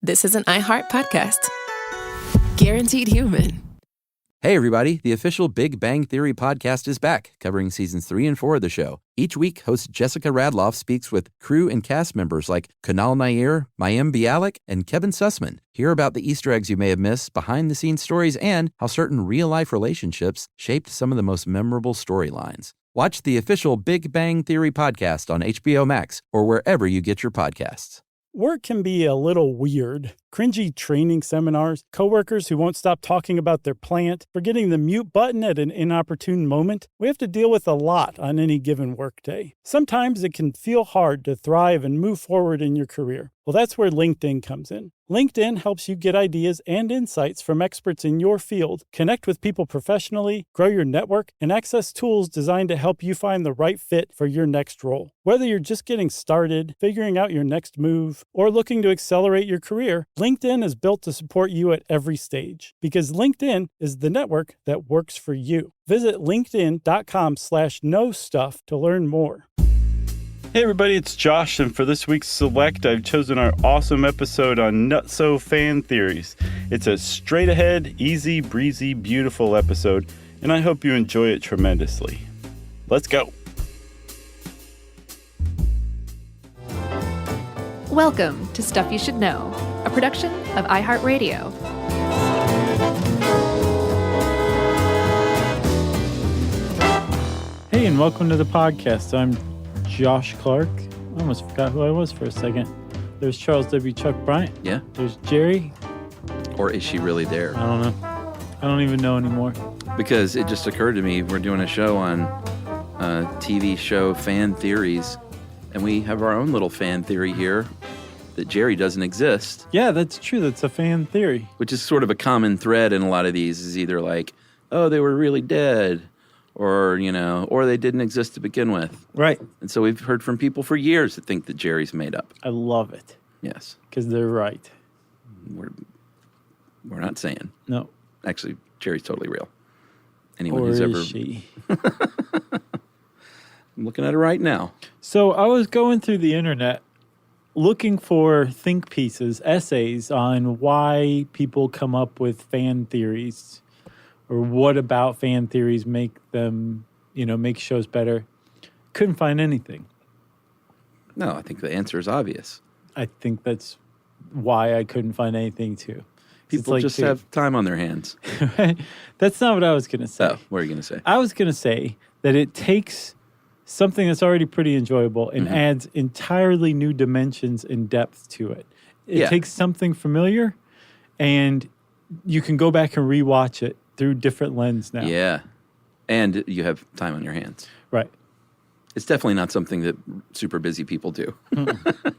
This is an iHeart podcast. Guaranteed human. Hey, everybody. The official Big Bang Theory podcast is back, covering seasons 3 and 4 of the show. Each week, host Jessica Radloff speaks with crew and cast members like Kunal Nair, Mayim Bialik, and Kevin Sussman. Hear about the Easter eggs you may have missed, behind-the-scenes stories, and how certain real-life relationships shaped some of the most memorable storylines. Watch the official Big Bang Theory podcast on HBO Max or wherever you get your podcasts. Work can be a little weird. Cringy training seminars, coworkers who won't stop talking about their plant, forgetting the mute button at an inopportune moment. We have to deal with a lot on any given workday. Sometimes it can feel hard to thrive and move forward in your career. Well, that's where LinkedIn comes in. LinkedIn helps you get ideas and insights from experts in your field, connect with people professionally, grow your network, and access tools designed to help you find the right fit for your next role. Whether you're just getting started, figuring out your next move, or looking to accelerate your career, LinkedIn is built to support you at every stage because LinkedIn is the network that works for you. Visit linkedin.com/knowstuff to learn more. Hey everybody, it's Josh, and for this week's Select, I've chosen our awesome episode on Nutso fan theories. It's a straight-ahead, easy, breezy, beautiful episode, and I hope you enjoy it tremendously. Let's go! Welcome to Stuff You Should Know, a production of iHeartRadio. Hey, and welcome to the podcast. I'm Josh Clark. I almost forgot who I was for a second. There's Charles W. Chuck Bryant. Yeah? There's Jerry. Or is she really there? I don't know. I don't even know anymore. Because it just occurred to me, we're doing a show on TV show fan theories, and we have our own little fan theory here that Jerry doesn't exist. Yeah, that's true. That's a fan theory. Which is sort of a common thread in a lot of these, is either like, oh, they were really dead, or, you know, or they didn't exist to begin with. Right. And so we've heard from people for years that think that Jerry's made up. I love it. Yes. Because they're right. We're not saying. No. Actually, Jerry's totally real. Anyone Or who's is ever... she? I'm looking at it right now. So I was going through the internet looking for think pieces, essays on why people come up with fan theories or what about fan theories make them, make shows better. Couldn't find anything. No, I think the answer is obvious. I think that's why I couldn't find anything too. People just have time on their hands. That's not what I was going to say. Oh, what are you going to say? I was going to say that it takes something that's already pretty enjoyable and adds entirely new dimensions and depth to it. It takes something familiar, and you can go back and rewatch it through different lens now. Yeah, and you have time on your hands. Right. It's definitely not something that super busy people do,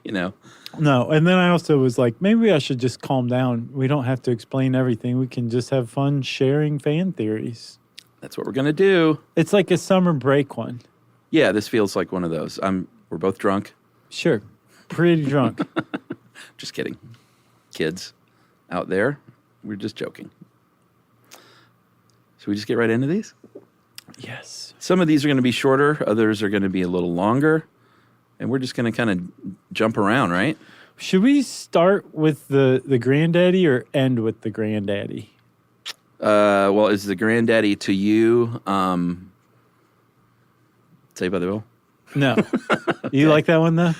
No, and then I also was like, maybe I should just calm down. We don't have to explain everything. We can just have fun sharing fan theories. That's what we're going to do. It's like a summer break one. Yeah, this feels like one of those. We're both drunk. Sure. Pretty drunk. Just kidding. Kids out there, we're just joking. Should we just get right into these? Yes. Some of these are going to be shorter. Others are going to be a little longer. And we're just going to kind of jump around, right? Should we start with the granddaddy or end with the granddaddy? Well, is the granddaddy to you Saved by the Bell? No. You like that one, though?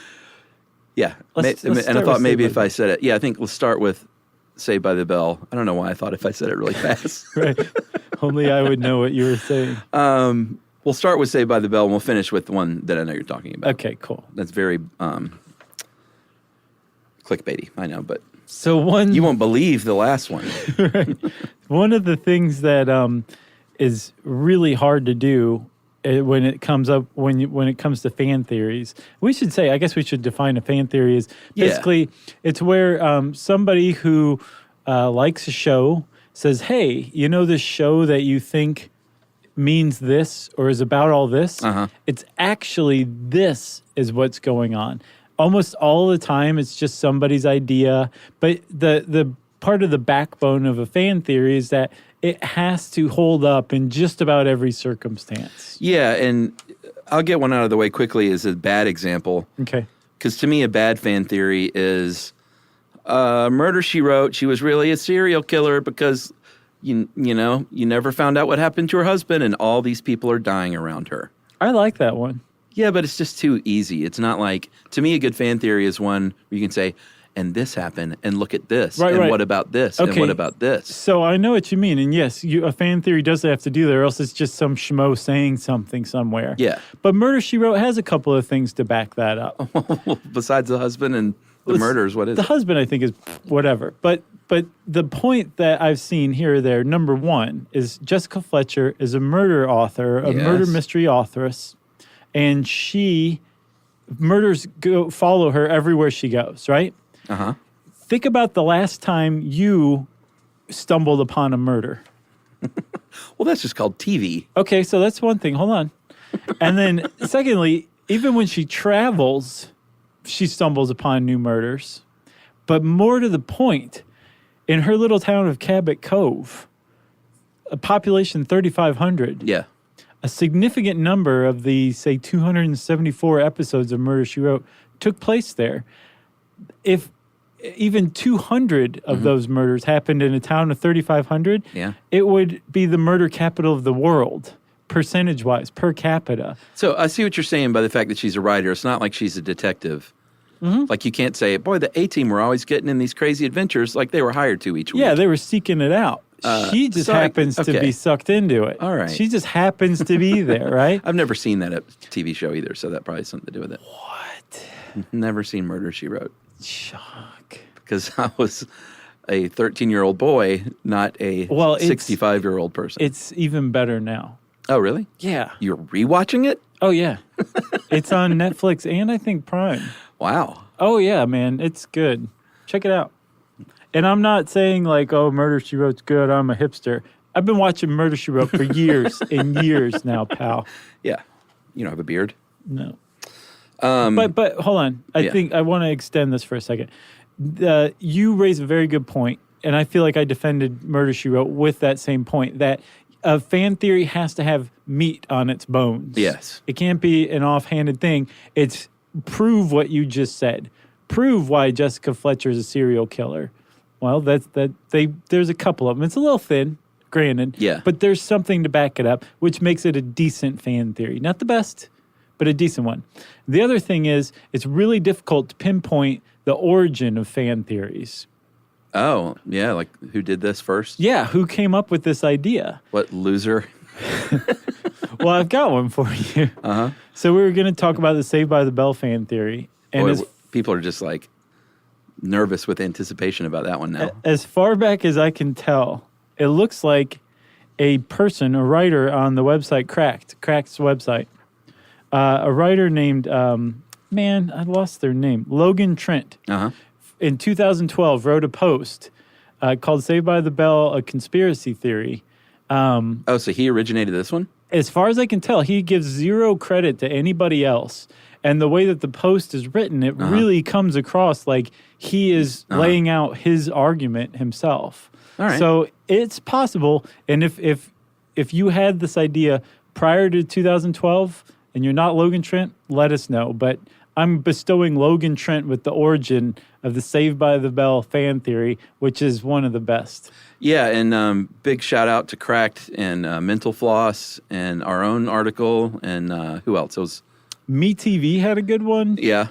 Yeah. Let's and I start thought with maybe Saved by if I said it. Yeah, I think let's start with Saved by the Bell. I don't know why I thought if I said it really fast. Right. Only I would know what you were saying. We'll start with Saved by the Bell, and we'll finish with the one that I know you're talking about. Okay, cool. That's very clickbaity, I know, but so you won't believe the last one. Right. One of the things that is really hard to do when it comes to fan theories, we should say, I guess we should define a fan theory as basically it's where somebody who likes a show says, hey, this show that you think means this or is about all this, it's actually this is what's going on. Almost all the time, it's just somebody's idea. But the part of the backbone of a fan theory is that it has to hold up in just about every circumstance. Yeah, and I'll get one out of the way quickly as a bad example. Okay. Because to me, a bad fan theory is Murder, She Wrote, she was really a serial killer because, you never found out what happened to her husband, and all these people are dying around her. I like that one. Yeah, but it's just too easy. It's not like, to me, a good fan theory is one where you can say, and this happened, and look at this, right, and right. what about this, and what about this? So I know what you mean, and yes, a fan theory does have to do that, or else it's just some schmo saying something somewhere. Yeah. But Murder, She Wrote has a couple of things to back that up. Besides the husband and the murders, what is the it? husband, I think, is whatever. But the point that I've seen here or there, number one, is Jessica Fletcher is a murder author, a murder mystery authoress, and murders follow her everywhere she goes, right? Uh-huh. Think about the last time you stumbled upon a murder. Well, that's just called TV. Okay, so that's one thing. Hold on. And then secondly, even when she travels, she stumbles upon new murders. But more to the point, in her little town of Cabot Cove, a population 3,500. Yeah. A significant number of the, say, 274 episodes of Murder, She Wrote took place there. If even 200 of those murders happened in a town of 3,500, it would be the murder capital of the world, percentage-wise, per capita. So I see what you're saying by the fact that she's a writer. It's not like she's a detective. Like you can't say, boy, the A-team were always getting in these crazy adventures like they were hired to each week. Yeah, they were seeking it out. She just happens to be sucked into it. All right. She just happens to be there, right? I've never seen that TV show either, so that probably has something to do with it. What? Never seen Murder, She Wrote. Shock. Because I was a 13-year-old boy, not a 65-year-old person. It's even better now. Oh, really? Yeah. You're rewatching it? Oh, yeah. It's on Netflix and I think Prime. Wow. Oh, yeah, man. It's good. Check it out. And I'm not saying like, oh, Murder, She Wrote's good. I'm a hipster. I've been watching Murder, She Wrote for years and years now, pal. Yeah. You don't have a beard? No. But hold on. I think I want to extend this for a second. You raise a very good point, and I feel like I defended Murder, She Wrote with that same point, that a fan theory has to have meat on its bones. Yes. It can't be an offhanded thing. It's prove what you just said. Prove why Jessica Fletcher is a serial killer. Well, there's a couple of them. It's a little thin, granted. Yeah. But there's something to back it up, which makes it a decent fan theory. Not the best, but a decent one. The other thing is, it's really difficult to pinpoint the origin of fan theories. Oh, yeah, like who did this first? Yeah, who came up with this idea? What loser? Well, I've got one for you. Uh-huh. So we were going to talk about the Saved by the Bell fan theory. And Boy, people are just like nervous with anticipation about that one now. As far back as I can tell, it looks like a person, a writer on the website Cracked's website, a writer named, I lost their name, Logan Trent, in 2012 wrote a post called Saved by the Bell, a Conspiracy Theory. So he originated this one? As far as I can tell, he gives zero credit to anybody else. And the way that the post is written, it really comes across like he is laying out his argument himself. All right. So it's possible. And if you had this idea prior to 2012 and you're not Logan Trent, let us know. But I'm bestowing Logan Trent with the origin of the Saved by the Bell fan theory, which is one of the best. Yeah, and big shout out to Cracked and Mental Floss and our own article and who else? It was MeTV had a good one. Yeah.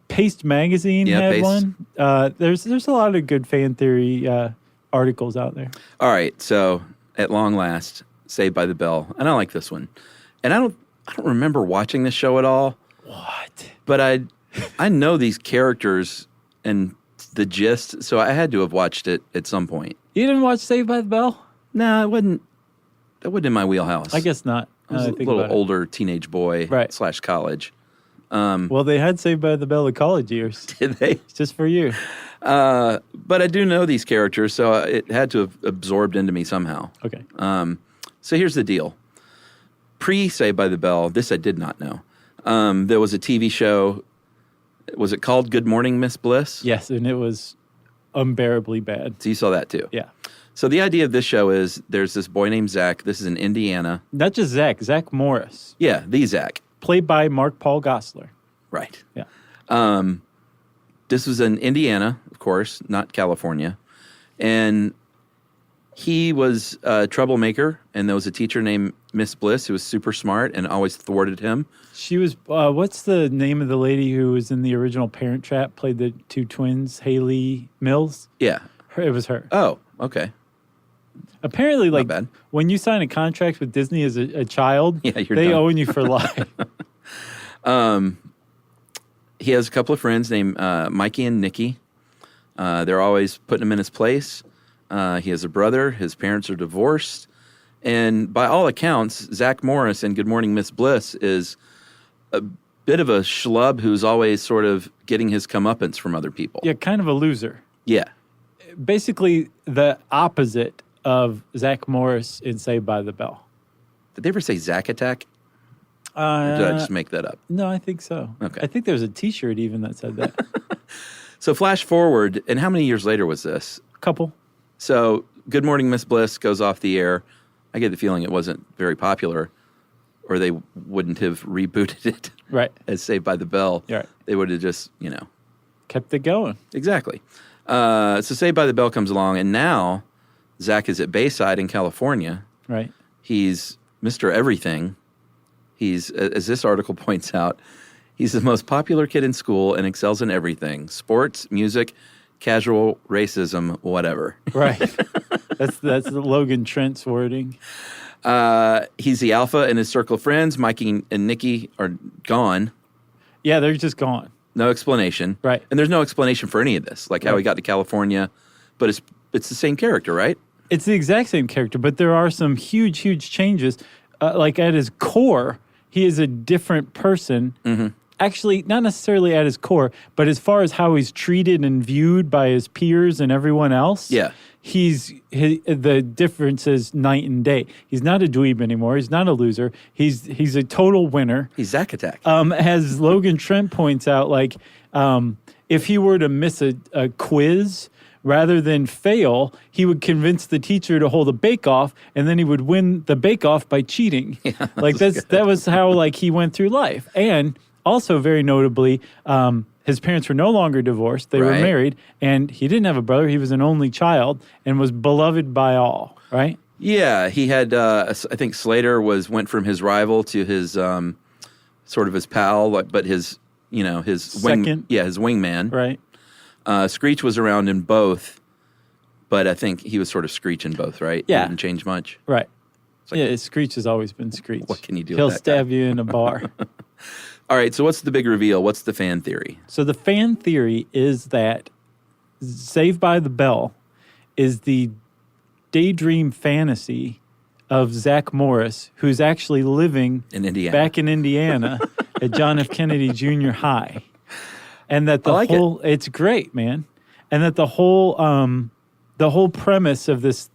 Paste Magazine had Paste. one. There's a lot of good fan theory articles out there. All right, so at long last, Saved by the Bell, and I like this one. And I don't remember watching this show at all. What? But I know these characters and the gist, so I had to have watched it at some point. You didn't watch Saved by the Bell? No, it wasn't. That wasn't in my wheelhouse. I guess not. I was a little older teenage boy / college. Well, they had Saved by the Bell the college years. Did they? It's just for you. But I do know these characters, so it had to have absorbed into me somehow. Okay. So here's the deal. Pre-Saved by the Bell, this I did not know. There was a TV show. Was it called Good Morning, Miss Bliss? Yes, and it was unbearably bad. So you saw that too? Yeah. So the idea of this show is there's this boy named Zach. This is in Indiana. Not just Zach Morris. Yeah, the Zach. Played by Mark Paul Gosselaar. Right. Yeah. This was in Indiana, of course, not California. And he was a troublemaker, and there was a teacher named Miss Bliss who was super smart and always thwarted him. She was, what's the name of the lady who was in the original Parent Trap, played the two twins, Haley Mills? Yeah. It was her. Oh, okay. Apparently, like, bad. when you sign a contract with Disney as a child, Yeah, you're they done. own you for life. He has a couple of friends named Mikey and Nikki. They're always putting him in his place. He has a brother. His parents are divorced. And by all accounts, Zach Morris in Good Morning, Miss Bliss is a bit of a schlub who's always sort of getting his comeuppance from other people. Yeah, kind of a loser. Yeah. Basically, the opposite of Zach Morris in Saved by the Bell. Did they ever say Zach Attack? Or did I just make that up? No, I think so. Okay. I think there was a T-shirt even that said that. So flash forward, and how many years later was this? Couple. So Good Morning, Miss Bliss goes off the air. I get the feeling it wasn't very popular, or they wouldn't have rebooted it Right. as Saved by the Bell. Right. They would have just, Kept it going. Exactly. So Saved by the Bell comes along, and now Zach is at Bayside in California. Right. He's Mr. Everything. He's, as this article points out, he's the most popular kid in school and excels in everything: sports, music, casual, racism, whatever. Right. that's the Logan Trent's wording. He's the alpha in his circle of friends. Mikey and Nikki are gone. Yeah, they're just gone. No explanation. Right. And there's no explanation for any of this, like how he got to California. But it's the same character, right? It's the exact same character, but there are some huge, huge changes. Like at his core, he is a different person. Mm-hmm. Actually, not necessarily at his core, but as far as how he's treated and viewed by his peers and everyone else. Yeah. The difference is night and day. He's not a dweeb anymore. He's not a loser. He's a total winner. He's Zack Attack. As Logan Trent points out, if he were to miss a quiz, rather than fail, he would convince the teacher to hold a bake-off, and then he would win the bake-off by cheating. Yeah, that was how he went through life. And also, very notably, his parents were no longer divorced. They were married, and he didn't have a brother. He was an only child and was beloved by all, right? Yeah, he had, I think Slater went from his rival to his, sort of his pal, but his Second. his wingman. Right. Screech was around in both, but I think he was sort of Screech in both, right? Yeah. He didn't change much. Right. Screech has always been Screech. What can you do He'll with that stab guy? you in a bar. All right, so what's the big reveal? What's the fan theory? So the fan theory is that Saved by the Bell is the daydream fantasy of Zach Morris, who's actually living In Indiana. back in Indiana at John F. Kennedy Junior High. And that it's great, man. And that the whole premise of this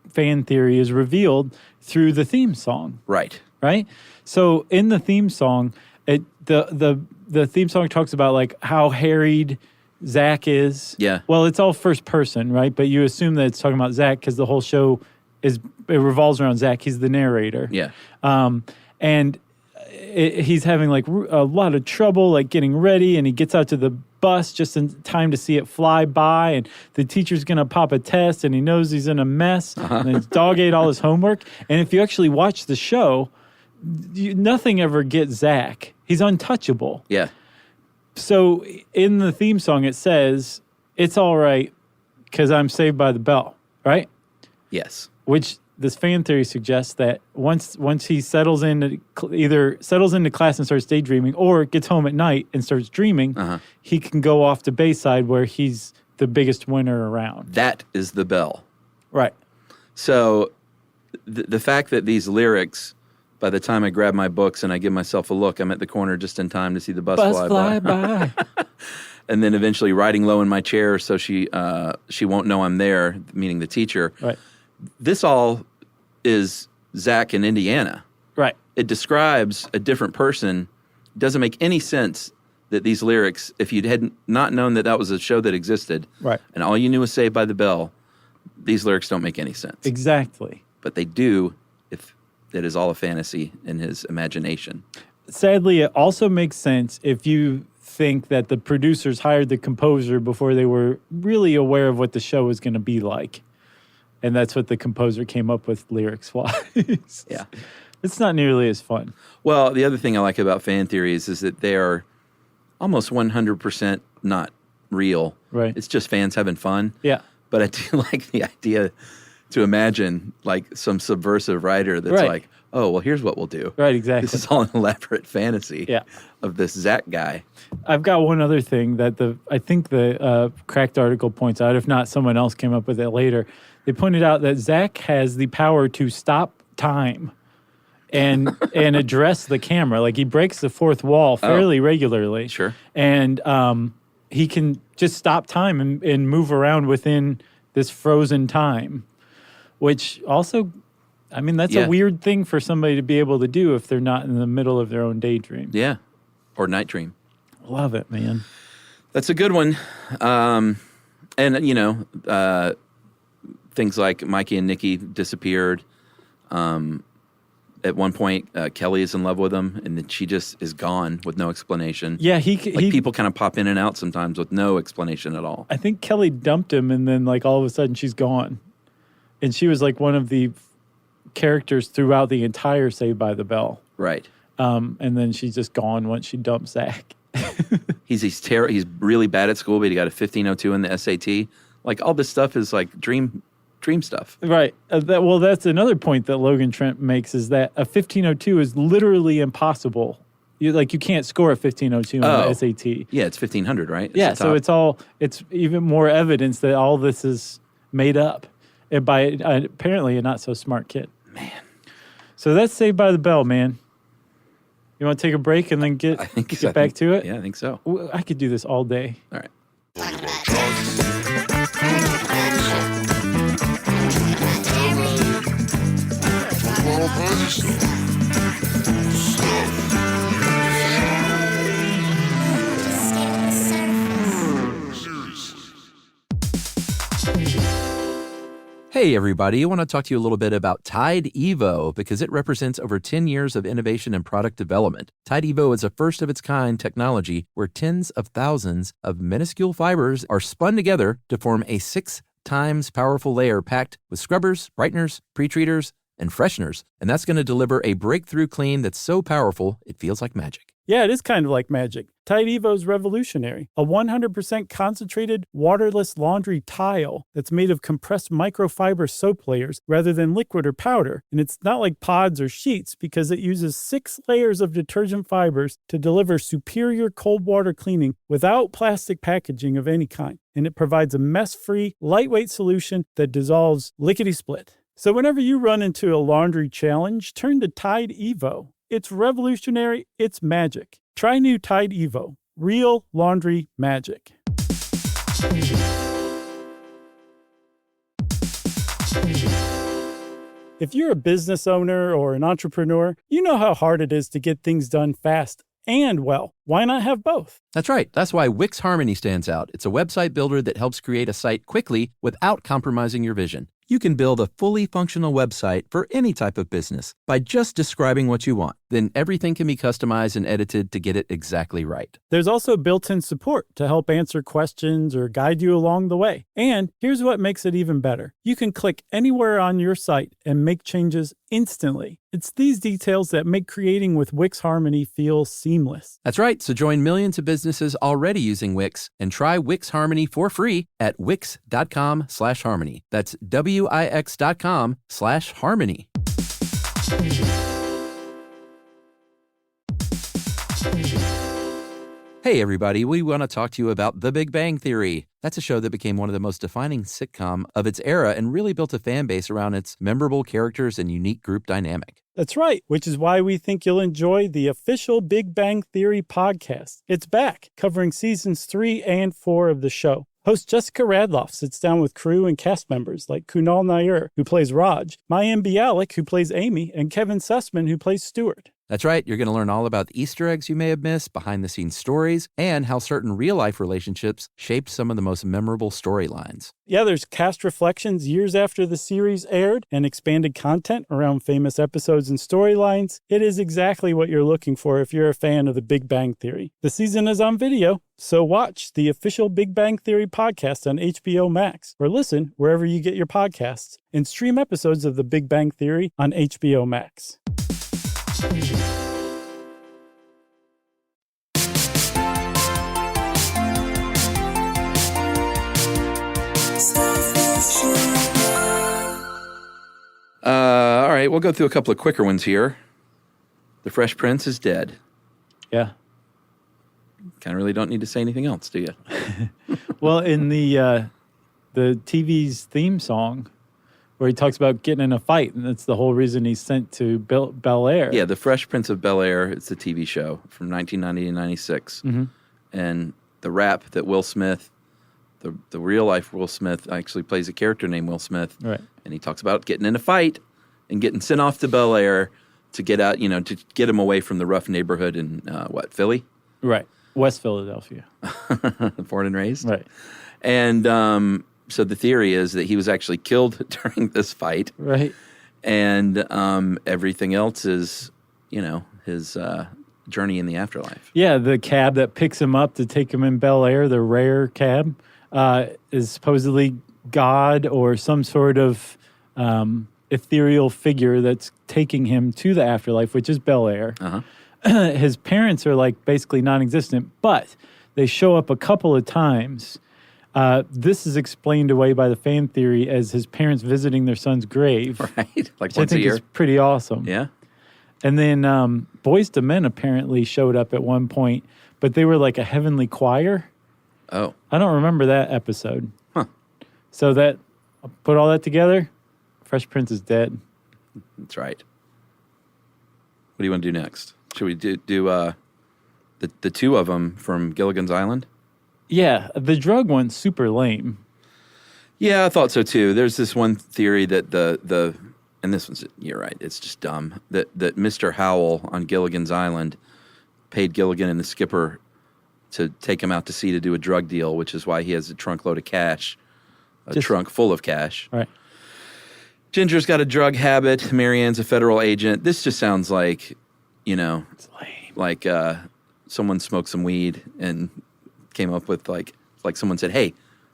fan theory is revealed through the theme song. Right. Right? So in the theme song, the theme song talks about how harried Zach is. Yeah. Well, it's all first person, right? But you assume that it's talking about Zach because the whole show it revolves around Zach. He's the narrator. Yeah. And he's having a lot of trouble getting ready, and he gets out to the bus just in time to see it fly by, and the teacher's going to pop a test, and he knows he's in a mess, and his dog ate all his homework. And if you actually watch the show, nothing ever gets Zach. He's untouchable. Yeah. So in the theme song, it says, "It's all right because I'm saved by the bell," right? Yes. Which this fan theory suggests that once he settles into either settles into class and starts daydreaming, or gets home at night and starts dreaming, he can go off to Bayside where he's the biggest winner around. That is the bell. Right. So the fact that these lyrics, by the time I grab my books and I give myself a look, I'm at the corner just in time to see the bus fly by. And then eventually riding low in my chair so she won't know I'm there, meaning the teacher. Right. This all is Zach in Indiana. Right. It describes a different person. It doesn't make any sense that these lyrics, if you had not known that was a show that existed, right, and all you knew was Saved by the Bell, these lyrics don't make any sense. Exactly. But they do if it is all a fantasy in his imagination. Sadly, it also makes sense if you think that the producers hired the composer before they were really aware of what the show was going to be like. And that's what the composer came up with lyrics-wise. Yeah. It's not nearly as fun. Well, the other thing I like about fan theories is that they are almost 100% not real. Right. It's just fans having fun. Yeah. But I do like the idea to imagine like some subversive writer that's Right. like, oh, well, here's what we'll do. Right, exactly. This is all an elaborate fantasy of this Zach guy. I've got one other thing that I think the Cracked article points out. If not, someone else came up with it later. They pointed out that Zach has the power to stop time and address the camera. Like he breaks the fourth wall fairly regularly. Sure. And he can just stop time and move around within this frozen time, which also, I mean, that's a weird thing for somebody to be able to do if they're not in the middle of their own daydream. Yeah. Or night dream. Love it, man. That's a good one. And, you know, things like Mikey and Nikki disappeared. At one point, Kelly is in love with him, and then she just is gone with no explanation. Yeah, people kind of pop in and out sometimes with no explanation at all. I think Kelly dumped him, and then like all of a sudden she's gone, and she was like one of the characters throughout the entire Saved by the Bell. Right. And then she's just gone once she dumped Zach. He's really bad at school, but he got a 1502 in the SAT. Like all this stuff is like dream stuff. Right. That's another point that Logan Trent makes is that a 1502 is literally impossible. You can't score a 1502 on the SAT. Yeah, it's 1500, right? So it's even more evidence that all this is made up and by apparently a not so smart kid. Man. So that's Saved by the Bell, man. You want to take a break and then get back to it? Yeah, I think so. I could do this all day. All right. Hey, everybody. I want to talk to you a little bit about Tide Evo because it represents over 10 years of innovation and product development. Tide Evo is a first-of-its-kind technology where tens of thousands of minuscule fibers are spun together to form a 6 times powerful layer packed with scrubbers, brighteners, pre-treaters, and fresheners. And that's going to deliver a breakthrough clean that's so powerful, it feels like magic. Yeah, it is kind of like magic. Tide Evo is revolutionary. A 100% concentrated, waterless laundry tile that's made of compressed microfiber soap layers rather than liquid or powder. And it's not like pods or sheets because it uses 6 layers of detergent fibers to deliver superior cold water cleaning without plastic packaging of any kind. And it provides a mess-free, lightweight solution that dissolves lickety-split. So whenever you run into a laundry challenge, turn to Tide Evo. It's revolutionary. It's magic. Try new Tide Evo. Real laundry magic. If you're a business owner or an entrepreneur, you know how hard it is to get things done fast and well. Why not have both? That's right. That's why Wix Harmony stands out. It's a website builder that helps create a site quickly without compromising your vision. You can build a fully functional website for any type of business by just describing what you want. Then everything can be customized and edited to get it exactly right. There's also built-in support to help answer questions or guide you along the way. And here's what makes it even better. You can click anywhere on your site and make changes instantly. It's these details that make creating with Wix Harmony feel seamless. That's right. So join millions of businesses already using Wix and try Wix Harmony for free at wix.com/harmony. That's wix.com/harmony. Hey, everybody, we want to talk to you about The Big Bang Theory. That's a show that became one of the most defining sitcom of its era and really built a fan base around its memorable characters and unique group dynamic. That's right, which is why we think you'll enjoy the official Big Bang Theory podcast. It's back, covering seasons 3 and 4 of the show. Host Jessica Radloff sits down with crew and cast members like Kunal Nair, who plays Raj, Mayim Bialik, who plays Amy, and Kevin Sussman, who plays Stuart. That's right. You're going to learn all about the Easter eggs you may have missed, behind-the-scenes stories, and how certain real-life relationships shaped some of the most memorable storylines. Yeah, there's cast reflections years after the series aired and expanded content around famous episodes and storylines. It is exactly what you're looking for if you're a fan of The Big Bang Theory. The season is on video, so watch the official Big Bang Theory podcast on HBO Max, or listen wherever you get your podcasts, and stream episodes of The Big Bang Theory on HBO Max. All right, we'll go through a couple of quicker ones here. The Fresh Prince is dead. Yeah. Kind of really don't need to say anything else, do you? Well, in the TV's theme song, where he talks about getting in a fight, and that's the whole reason he's sent to Bel Air. Yeah, The Fresh Prince of Bel Air. It's a TV show from 1990 to 96. Mm-hmm. And the rap that Will Smith, the real-life Will Smith, actually plays a character named Will Smith. Right. And he talks about getting in a fight and getting sent off to Bel Air to get out, to get him away from the rough neighborhood in, Philly? Right. West Philadelphia. Born and raised? Right. And so the theory is that he was actually killed during this fight. Right. And everything else is, his journey in the afterlife. Yeah, the cab that picks him up to take him in Bel Air, the rare cab, is supposedly God or some sort of ethereal figure that's taking him to the afterlife, which is Bel Air. Uh-huh. His parents are basically non-existent, but they show up a couple of times. This is explained away by the fan theory as his parents visiting their son's grave. Right, like which once I think a year. is pretty awesome. Yeah. And then Boys to Men apparently showed up at one point, but they were like a heavenly choir. Oh. I don't remember that episode. Huh. So put all that together, Fresh Prince is dead. That's right. What do you want to do next? Should we do the two of them from Gilligan's Island? Yeah, the drug one's super lame. Yeah, I thought so too. There's this one theory that and this one's, you're right, it's just dumb, that Mr. Howell on Gilligan's Island paid Gilligan and the skipper to take him out to sea to do a drug deal, which is why he has a trunk load of cash, trunk full of cash. Right. Ginger's got a drug habit. Marianne's a federal agent. This just sounds like, It's lame. like someone smoked some weed and came up with like someone said, "Hey,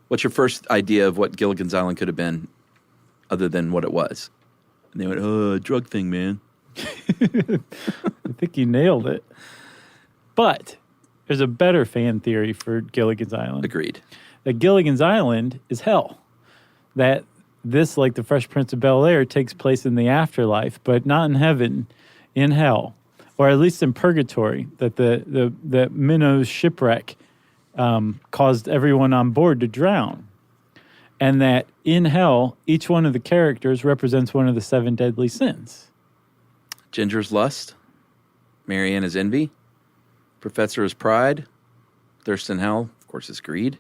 what's your first idea of what Gilligan's Island could have been other than what it was?" And they went, drug thing, man. I think you nailed it. But there's a better fan theory for Gilligan's Island. Agreed. That Gilligan's Island is hell. That this, like the Fresh Prince of Bel Air, takes place in the afterlife, but not in heaven, in hell, or at least in purgatory. That the Minnow's shipwreck caused everyone on board to drown, and that in hell, each one of the characters represents one of the 7 deadly sins. Ginger's lust. Marianne is envy. Professor is pride. Thirst in hell, of course, is greed.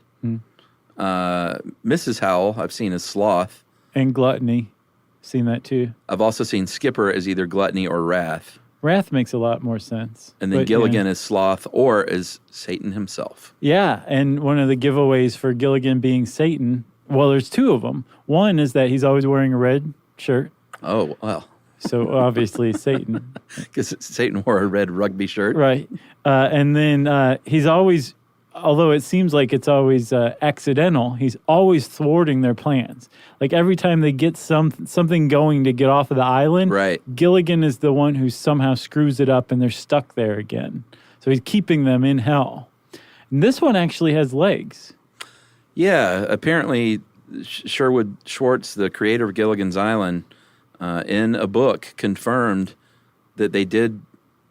Mrs. Howell, I've seen as sloth. And gluttony. Seen that too. I've also seen Skipper as either gluttony or wrath. Wrath makes a lot more sense. And then But, Gilligan is sloth or is Satan himself. Yeah, and one of the giveaways for Gilligan being Satan, well, there's 2 of them. One is that he's always wearing a red shirt. Oh, well. So obviously Satan. Because Satan wore a red rugby shirt. Right. And then he's always, although it seems like it's always accidental, he's always thwarting their plans. Like every time they get something going to get off of the island, Right. Gilligan is the one who somehow screws it up and they're stuck there again. So he's keeping them in hell. And this one actually has legs. Yeah, apparently Sherwood Schwartz, the creator of Gilligan's Island, in a book confirmed that they did,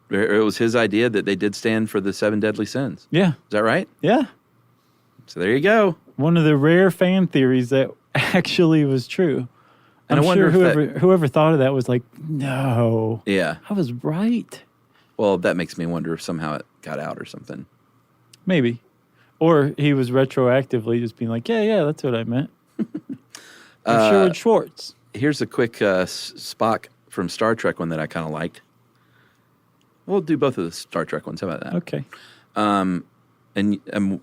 it was his idea that they did stand for the 7 deadly sins. Yeah. Is that right? Yeah. So there you go. One of the rare fan theories that actually was true. And I'm I wonder sure if whoever thought of that was like, no, Yeah. I was right. Well, that makes me wonder if somehow it got out or something. Maybe. Or he was retroactively just being like, yeah, that's what I meant. Sherwood Schwartz. Here's a quick Spock from Star Trek one that I kind of liked. We'll do both of the Star Trek ones. How about that? Okay. And I'm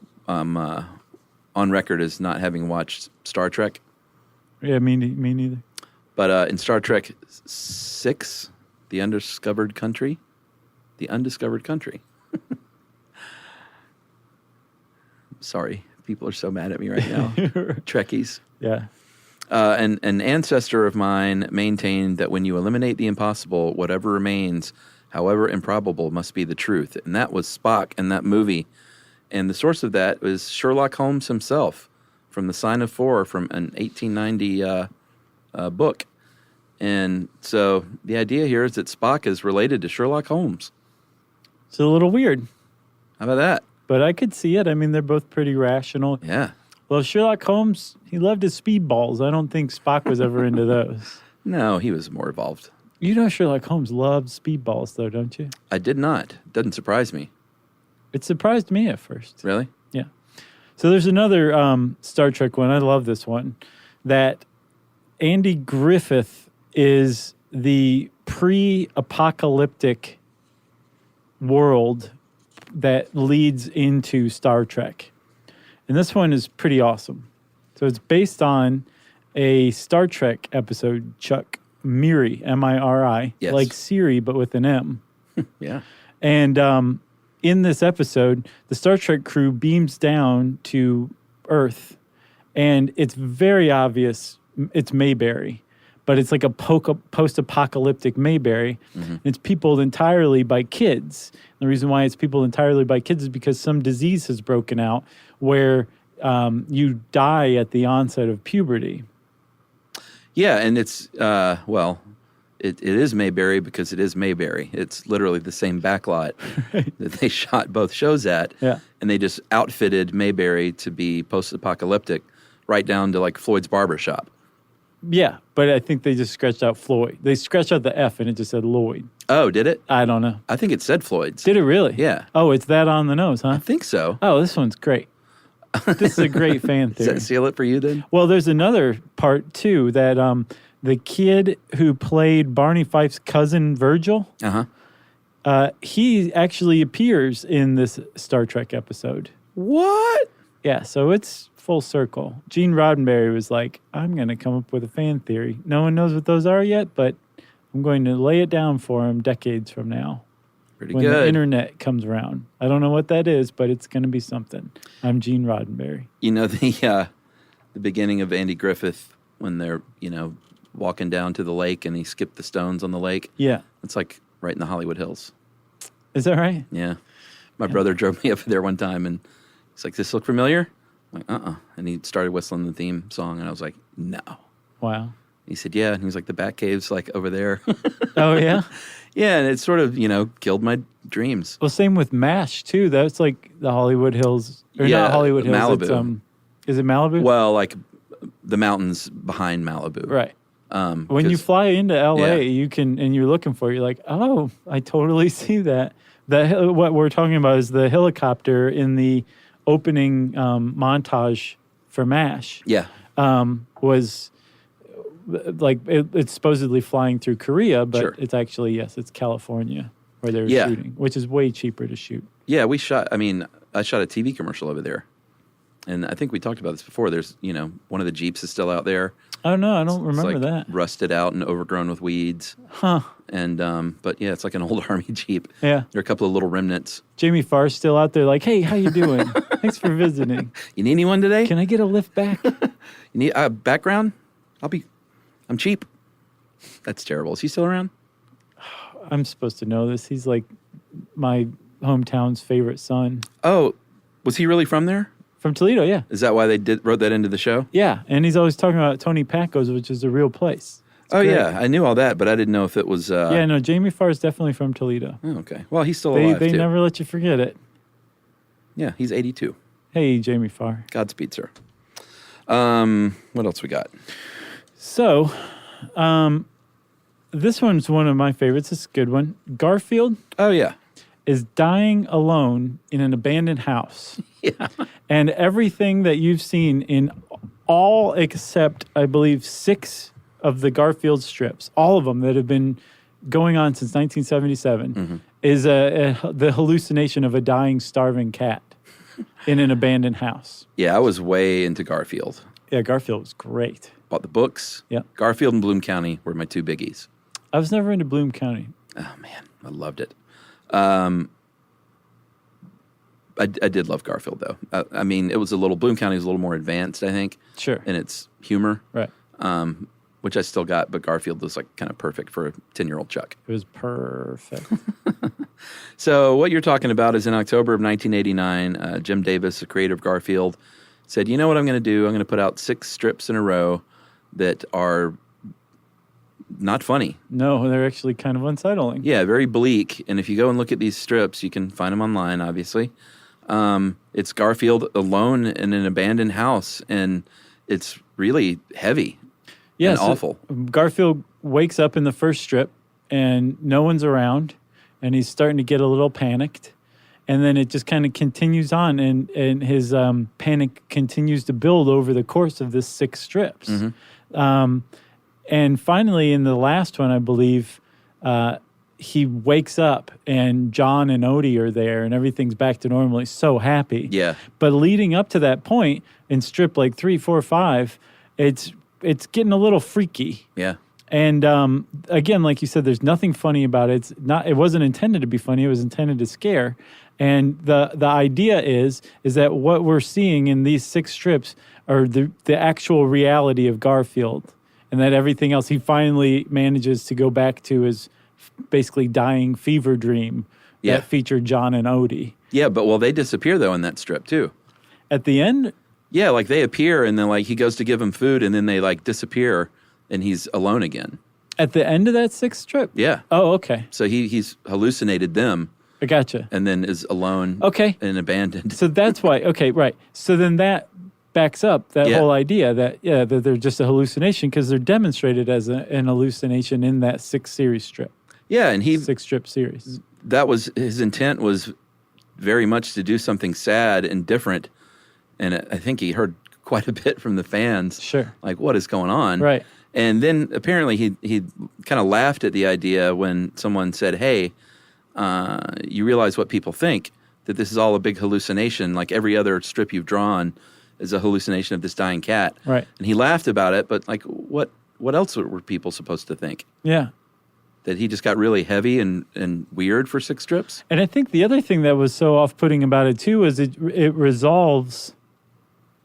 on record as not having watched Star Trek. Yeah, me neither. But in Star Trek 6, The Undiscovered Country. Sorry, people are so mad at me right now. Trekkies. Yeah. An ancestor of mine maintained that when you eliminate the impossible, whatever remains, however improbable, must be the truth. And that was Spock in that movie. And the source of that was Sherlock Holmes himself from The Sign of Four from an 1890 book. And so the idea here is that Spock is related to Sherlock Holmes. It's a little weird, How about that? but I could see it. I mean, they're both pretty rational. Yeah. Well, Sherlock Holmes, he loved his speedballs. I don't think Spock was ever into those. No, he was more evolved. You know Sherlock Holmes loved speedballs, though, don't you? I did not. Doesn't surprise me. It surprised me at first. Really? Yeah. So there's another Star Trek one. I love this one. That Andy Griffith is the pre-apocalyptic world that leads into Star Trek. And this one is pretty awesome. So it's based on a Star Trek episode, Chuck, Miri, M-I-R-I, Yes. like Siri, but with an M. Yeah. And in this episode, the Star Trek crew beams down to Earth, and it's very obvious it's Mayberry, but it's like a post-apocalyptic Mayberry. Mm-hmm. It's peopled entirely by kids. The reason why it's peopled entirely by kids is because some disease has broken out where you die at the onset of puberty. Yeah, and it's, it is Mayberry because it is Mayberry. It's literally the same backlot that they shot both shows at. Yeah. And they just outfitted Mayberry to be post-apocalyptic right down to like Floyd's Barbershop. Yeah, but I think they just scratched out Floyd. They scratched out the F and it just said Lloyd. Oh, did it? I don't know. I think it said Floyd's. Did it really? Yeah. Oh, it's that on the nose, huh? I think so. Oh, this one's great. This is a great fan Does theory. that seal it for you then? Well, there's another part, too, that the kid who played Barney Fife's cousin, Virgil, he actually appears in this Star Trek episode. What? Yeah, so it's full circle. Gene Roddenberry was like, I'm going to come up with a fan theory. No one knows what those are yet, but I'm going to lay it down for him decades from now. Pretty when good. the internet comes around. I don't know what that is, but it's going to be something. I'm Gene Roddenberry. You know, the beginning of Andy Griffith when they're, walking down to the lake and he skipped the stones on the lake. Yeah. It's like right in the Hollywood Hills. Is that right? Yeah. My brother drove me up there one time and he's like, "This look familiar?" I'm like, And he started whistling the theme song and I was like, "No." Wow. He said, "Yeah." And he was like, "The Batcave's like over there." Oh, yeah? Yeah, and it sort of, killed my dreams. Well, same with MASH, too. That's like the Hollywood Hills. Or Yeah, not Hollywood Hills. Malibu. It's, is it Malibu? Well, like the mountains behind Malibu. Right. When you fly into LA, you can, and you're looking for it, you're like, oh, I totally see that. What we're talking about is the helicopter in the opening montage for MASH. Yeah. Was like it's supposedly flying through Korea, but Sure. it's actually it's California where they're Yeah. shooting, which is way cheaper to shoot. Yeah, I shot a TV commercial over there. And I think we talked about this before. There's, one of the Jeeps is still out there. Oh no, I don't remember It's like that. rusted out and overgrown with weeds. Huh. And, but yeah, it's like an old Army Jeep. Yeah. There are a couple of little remnants. Jamie Farr's still out there like, hey, how you doing? Thanks for visiting. You need anyone today? Can I get a lift back? You need a background? I'm cheap. That's terrible. Is he still around? I'm supposed to know this. He's like my hometown's favorite son. Oh, was he really from there? From Toledo, yeah. Is that why they wrote that into the show? Yeah, and he's always talking about Tony Packo's, which is a real place. It's great. Yeah, I knew all that, but I didn't know if it was... Yeah, no, Jamie Farr is definitely from Toledo. Oh, okay. Well, he's still alive, They too. never let you forget it. Yeah, he's 82. Hey, Jamie Farr. Godspeed, sir. What else we got? So, this one's one of my favorites. It's a good one. Garfield Oh, yeah. is dying alone in an abandoned house. Yeah. And everything that you've seen in all except, I believe, 6 of the Garfield strips, all of them that have been going on since 1977, is the hallucination of a dying, starving cat in an abandoned house. Yeah, I was way into Garfield. Yeah, Garfield was great. Bought the books. Yeah. Garfield and Bloom County were my two biggies. I was never into Bloom County. Oh, man, I loved it. I did love Garfield, though. I mean, it was Bloom County was a little more advanced, I think. Sure. In its humor. Right. Which I still got, but Garfield was like kind of perfect for a 10-year-old Chuck. It was perfect. So what you're talking about is in October of 1989, Jim Davis, the creator of Garfield, said, you know what I'm going to do? I'm going to put out 6 strips in a row that are not funny. No, they're actually kind of unsettling. Yeah, very bleak. And if you go and look at these strips, you can find them online, obviously. It's Garfield alone in an abandoned house, and it's really heavy and awful. Garfield wakes up in the first strip, and no one's around, and he's starting to get a little panicked. And then it just kind of continues on, and his panic continues to build over the course of this 6 strips. Mm-hmm. And finally, in the last one, I believe, he wakes up, and John and Odie are there, and everything's back to normal. He's so happy. Yeah. But leading up to that point, in strip like 3, 4, 5, it's getting a little freaky. Yeah. And again, like you said, there's nothing funny about it. It wasn't intended to be funny. It was intended to scare. And the idea is that what we're seeing in these 6 strips are the actual reality of Garfield, and that everything else, he finally manages to go back to his basically dying fever dream that featured John and Odie. Yeah, but they disappear though in that strip too. At the end? Yeah, like they appear and then like he goes to give them food and then they like disappear and he's alone again. At the end of that 6th strip? Yeah. Oh, okay. So he's hallucinated them. I gotcha. And then is alone. Okay. And abandoned. So that's why. Okay, right. So then that backs up that whole idea that they're just a hallucination, because they're demonstrated as an hallucination in that 6 series strip. Yeah, and 6 strip series. That was his intent, was very much to do something sad and different. And I think he heard quite a bit from the fans. Sure. Like, what is going on? Right. And then apparently he kind of laughed at the idea when someone said, hey, you realize what people think, that this is all a big hallucination, like every other strip you've drawn is a hallucination of this dying cat. Right. And he laughed about it, but like what else were people supposed to think? Yeah. That he just got really heavy and weird for 6 strips? And I think the other thing that was so off-putting about it too is it resolves,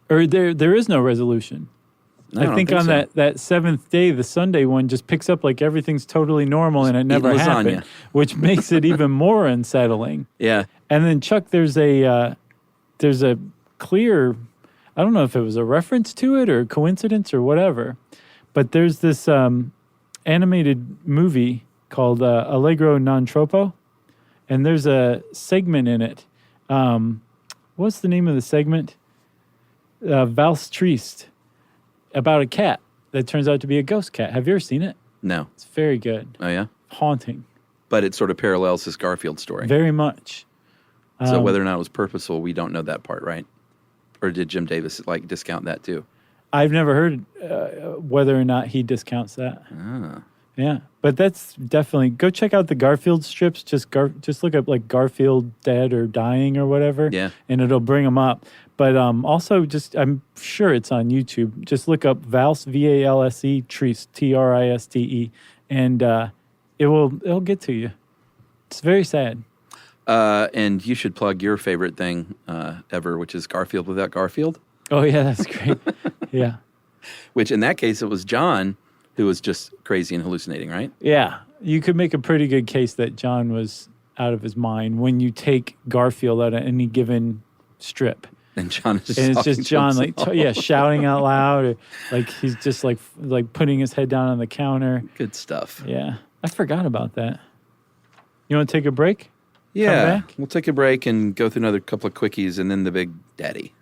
or there is no resolution. I think on so. that 7th day, the Sunday one just picks up like everything's totally normal and it never happened, which makes it even more unsettling. Yeah. And then Chuck, there's a clear, I don't know if it was a reference to it or coincidence or whatever, but there's this animated movie called Allegro Non Troppo, and there's a segment in it. What's the name of the segment? Valse Triste, about a cat that turns out to be a ghost cat. Have you ever seen it? No. It's very good. Oh, yeah? Haunting. But it sort of parallels his Garfield story. Very much. So whether or not it was purposeful, we don't know that part, right? Or did Jim Davis like discount that too? I've never heard whether or not he discounts that. Ah. Yeah, but that's definitely, go check out the Garfield strips. Just look up like Garfield dead or dying or whatever. Yeah. And it'll bring them up. But also I'm sure it's on YouTube. Just look up Valse, V-A-L-S-E, Triste, T-R-I-S-T-E, and it'll get to you. It's very sad. And you should plug your favorite thing ever, which is Garfield Without Garfield. Oh, yeah, that's great. Yeah. Which in that case, it was John who was just crazy and hallucinating, right? Yeah. You could make a pretty good case that John was out of his mind when you take Garfield out of any given strip. And John is just and it's just John himself. shouting out loud, or like he's just like putting his head down on the counter. Good stuff. Yeah. I forgot about that. You want to take a break? Yeah. Come back? We'll take a break and go through another couple of quickies and then the big daddy.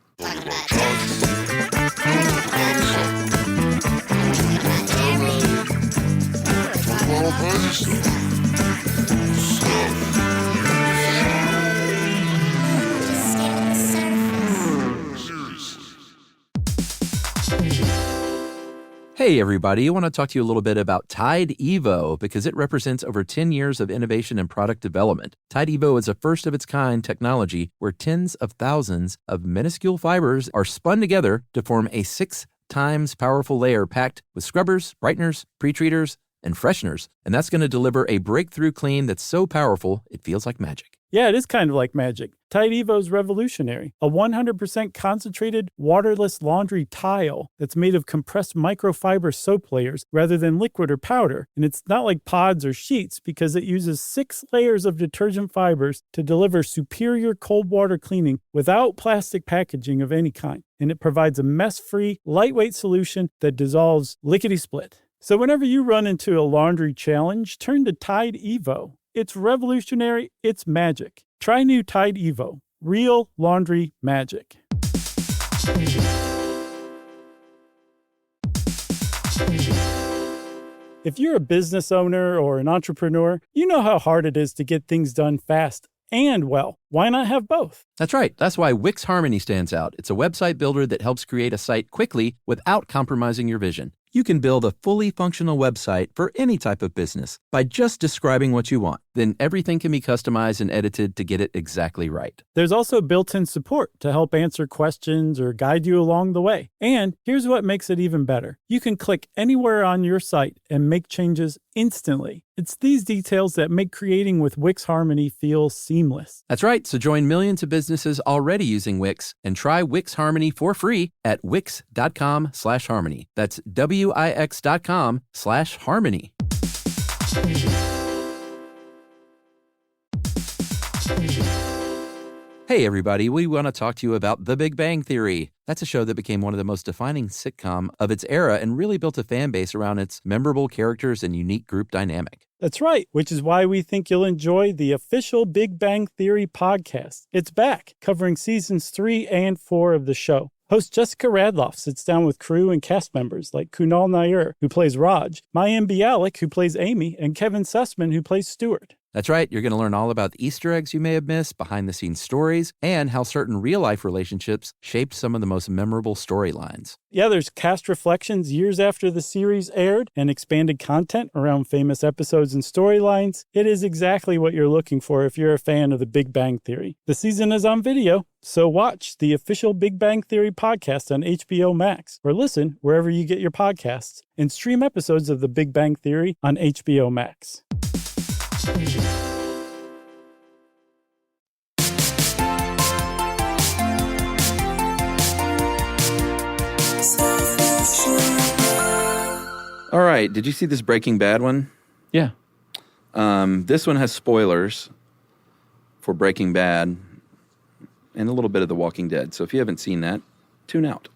Hey, everybody. I want to talk to you a little bit about Tide Evo because it represents over 10 years of innovation and product development. Tide Evo is a first-of-its-kind technology where tens of thousands of minuscule fibers are spun together to form a 6 times powerful layer packed with scrubbers, brighteners, pre-treaters, and fresheners. And that's going to deliver a breakthrough clean that's so powerful it feels like magic. Yeah, it is kind of like magic. Tide Evo is revolutionary. A 100% concentrated, waterless laundry tile that's made of compressed microfiber soap layers rather than liquid or powder. And it's not like pods or sheets because it uses 6 layers of detergent fibers to deliver superior cold water cleaning without plastic packaging of any kind. And it provides a mess-free, lightweight solution that dissolves lickety-split. So whenever you run into a laundry challenge, turn to Tide Evo. It's revolutionary. It's magic. Try new Tide Evo. Real laundry magic. If you're a business owner or an entrepreneur, you know how hard it is to get things done fast and well. Why not have both? That's right. That's why Wix Harmony stands out. It's a website builder that helps create a site quickly without compromising your vision. You can build a fully functional website for any type of business by just describing what you want. Then everything can be customized and edited to get it exactly right. There's also built-in support to help answer questions or guide you along the way. And here's what makes it even better. You can click anywhere on your site and make changes instantly. It's these details that make creating with Wix Harmony feel seamless. That's right. So join millions of businesses already using Wix and try Wix Harmony for free at wix.com/harmony. That's wix.com/harmony. Hey, everybody. We want to talk to you about The Big Bang Theory. That's a show that became one of the most defining sitcom of its era and really built a fan base around its memorable characters and unique group dynamic. That's right, which is why we think you'll enjoy the official Big Bang Theory podcast. It's back, covering seasons 3 and 4 of the show. Host Jessica Radloff sits down with crew and cast members like Kunal Nair, who plays Raj, Mayim Bialik, who plays Amy, and Kevin Sussman, who plays Stuart. That's right. You're going to learn all about the Easter eggs you may have missed, behind-the-scenes stories, and how certain real-life relationships shaped some of the most memorable storylines. Yeah, there's cast reflections years after the series aired and expanded content around famous episodes and storylines. It is exactly what you're looking for if you're a fan of the Big Bang Theory. The season is on video, so watch the official Big Bang Theory podcast on HBO Max, or listen wherever you get your podcasts, and stream episodes of the Big Bang Theory on HBO Max. All right. Did you see this Breaking Bad one? Yeah. This one has spoilers for Breaking Bad and a little bit of The Walking Dead. So if you haven't seen that, tune out.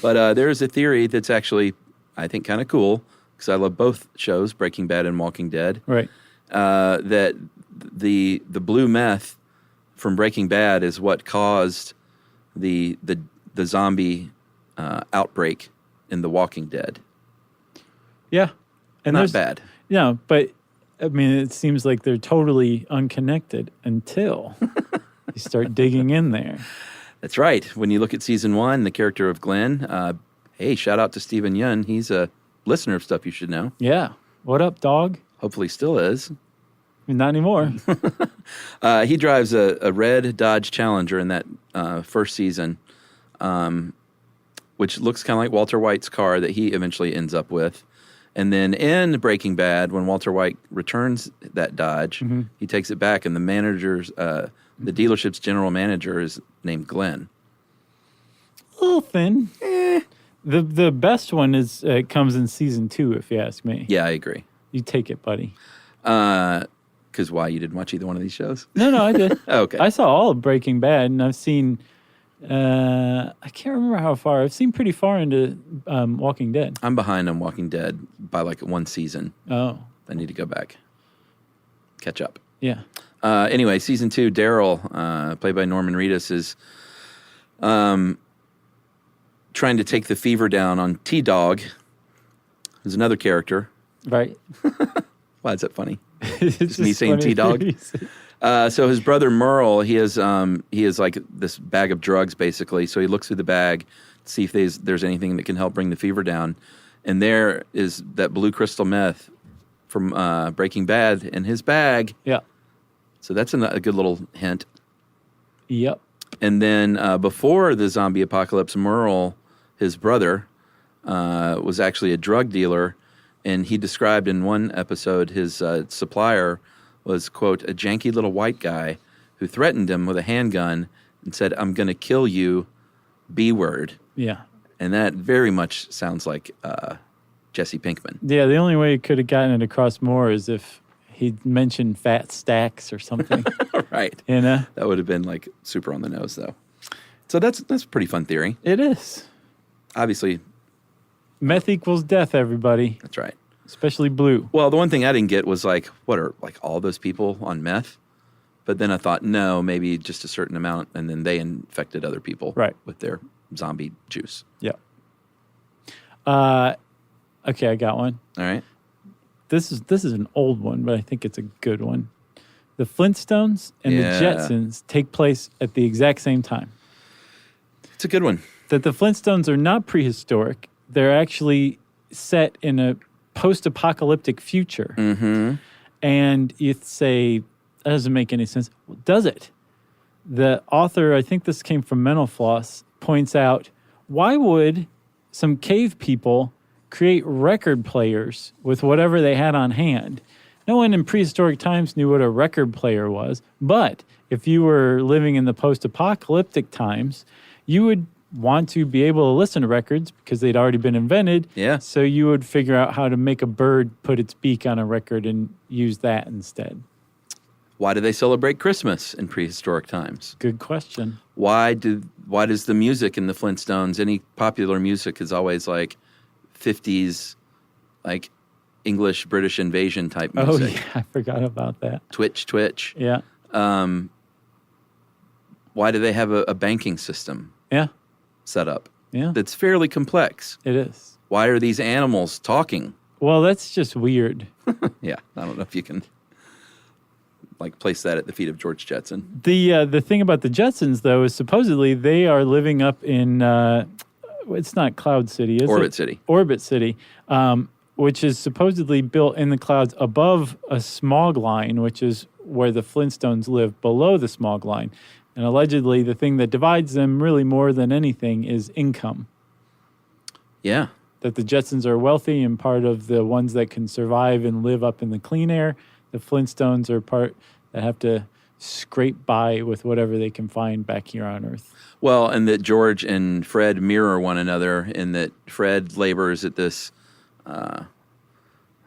But there is a theory that's actually, I think, kind of cool, because I love both shows, Breaking Bad and Walking Dead. Right. That the blue meth from Breaking Bad is what caused the zombie outbreak in The Walking Dead. Yeah. And not bad. Yeah, but I mean, it seems like they're totally unconnected until you start digging in there. That's right. When you look at season 1, the character of Glenn, hey, shout out to Stephen Yun. He's a listener of Stuff You Should Know. Yeah. What up, dog? Hopefully still is. Not anymore. He drives a red Dodge Challenger in that first season, which looks kind of like Walter White's car that he eventually ends up with. And then in Breaking Bad, when Walter White returns that Dodge, he takes it back, and the dealership's general manager is named Glenn. A little thin. The best one is comes in season 2, if you ask me. Yeah, I agree. You take it, buddy. Because why? You didn't watch either one of these shows? No, I did. Okay. I saw all of Breaking Bad, and I've seen, I can't remember how far. I've seen pretty far into Walking Dead. I'm behind on Walking Dead by like one season. Oh. I need to go back. Catch up. Yeah. Anyway, season 2, Daryl, played by Norman Reedus, is trying to take the fever down on T-Dog, who's another character. Right. Why is that funny? Just me saying T-Dog. So his brother Merle, he has like this bag of drugs basically. So he looks through the bag to see if there's anything that can help bring the fever down, And there is that blue crystal meth from Breaking Bad in his bag. Yeah. So that's a good little hint. Yep. And then before the zombie apocalypse, Merle, his brother, was actually a drug dealer. And he described in one episode his supplier was, quote, a janky little white guy who threatened him with a handgun and said, I'm going to kill you, B-word. Yeah. And that very much sounds like Jesse Pinkman. Yeah, the only way he could have gotten it across more is if he'd mentioned fat stacks or something. Right. You know? That would have been like super on the nose, though. So that's a pretty fun theory. It is. Obviously. Meth equals death, everybody. That's right. Especially blue. Well, the one thing I didn't get was like, what are like all those people on meth? But then I thought, no, maybe just a certain amount, and then they infected other people with their zombie juice. Yeah. Okay, I got one. All right. This is an old one, but I think it's a good one. The Flintstones and the Jetsons take place at the exact same time. It's a good one. That the Flintstones are not prehistoric. They're actually set in a post-apocalyptic future. Mm-hmm. And you say, that doesn't make any sense. Well, does it? The author, I think this came from Mental Floss, points out, why would some cave people create record players with whatever they had on hand? No one in prehistoric times knew what a record player was. But if you were living in the post-apocalyptic times, you would want to be able to listen to records because they'd already been invented. Yeah. So you would figure out how to make a bird put its beak on a record and use that instead. Why do they celebrate Christmas in prehistoric times? Good question. Why does the music in the Flintstones, any popular music is always like 50s, like English, British invasion type music? Oh, yeah, I forgot about that. Twitch. Yeah. Why do they have a banking system set up? Yeah. That's fairly complex. It is. Why are these animals talking? Well, that's just weird. Yeah, I don't know if you can like place that at the feet of George Jetson. The thing about the Jetsons, though, is supposedly they are living up in, it's not Cloud City, is Orbit it? City. Orbit City, which is supposedly built in the clouds above a smog line, which is where the Flintstones live below the smog line. And allegedly, the thing that divides them really more than anything is income. Yeah. That the Jetsons are wealthy and part of the ones that can survive and live up in the clean air. The Flintstones are part that have to scrape by with whatever they can find back here on Earth. Well, and that George and Fred mirror one another in that Fred labors at this, I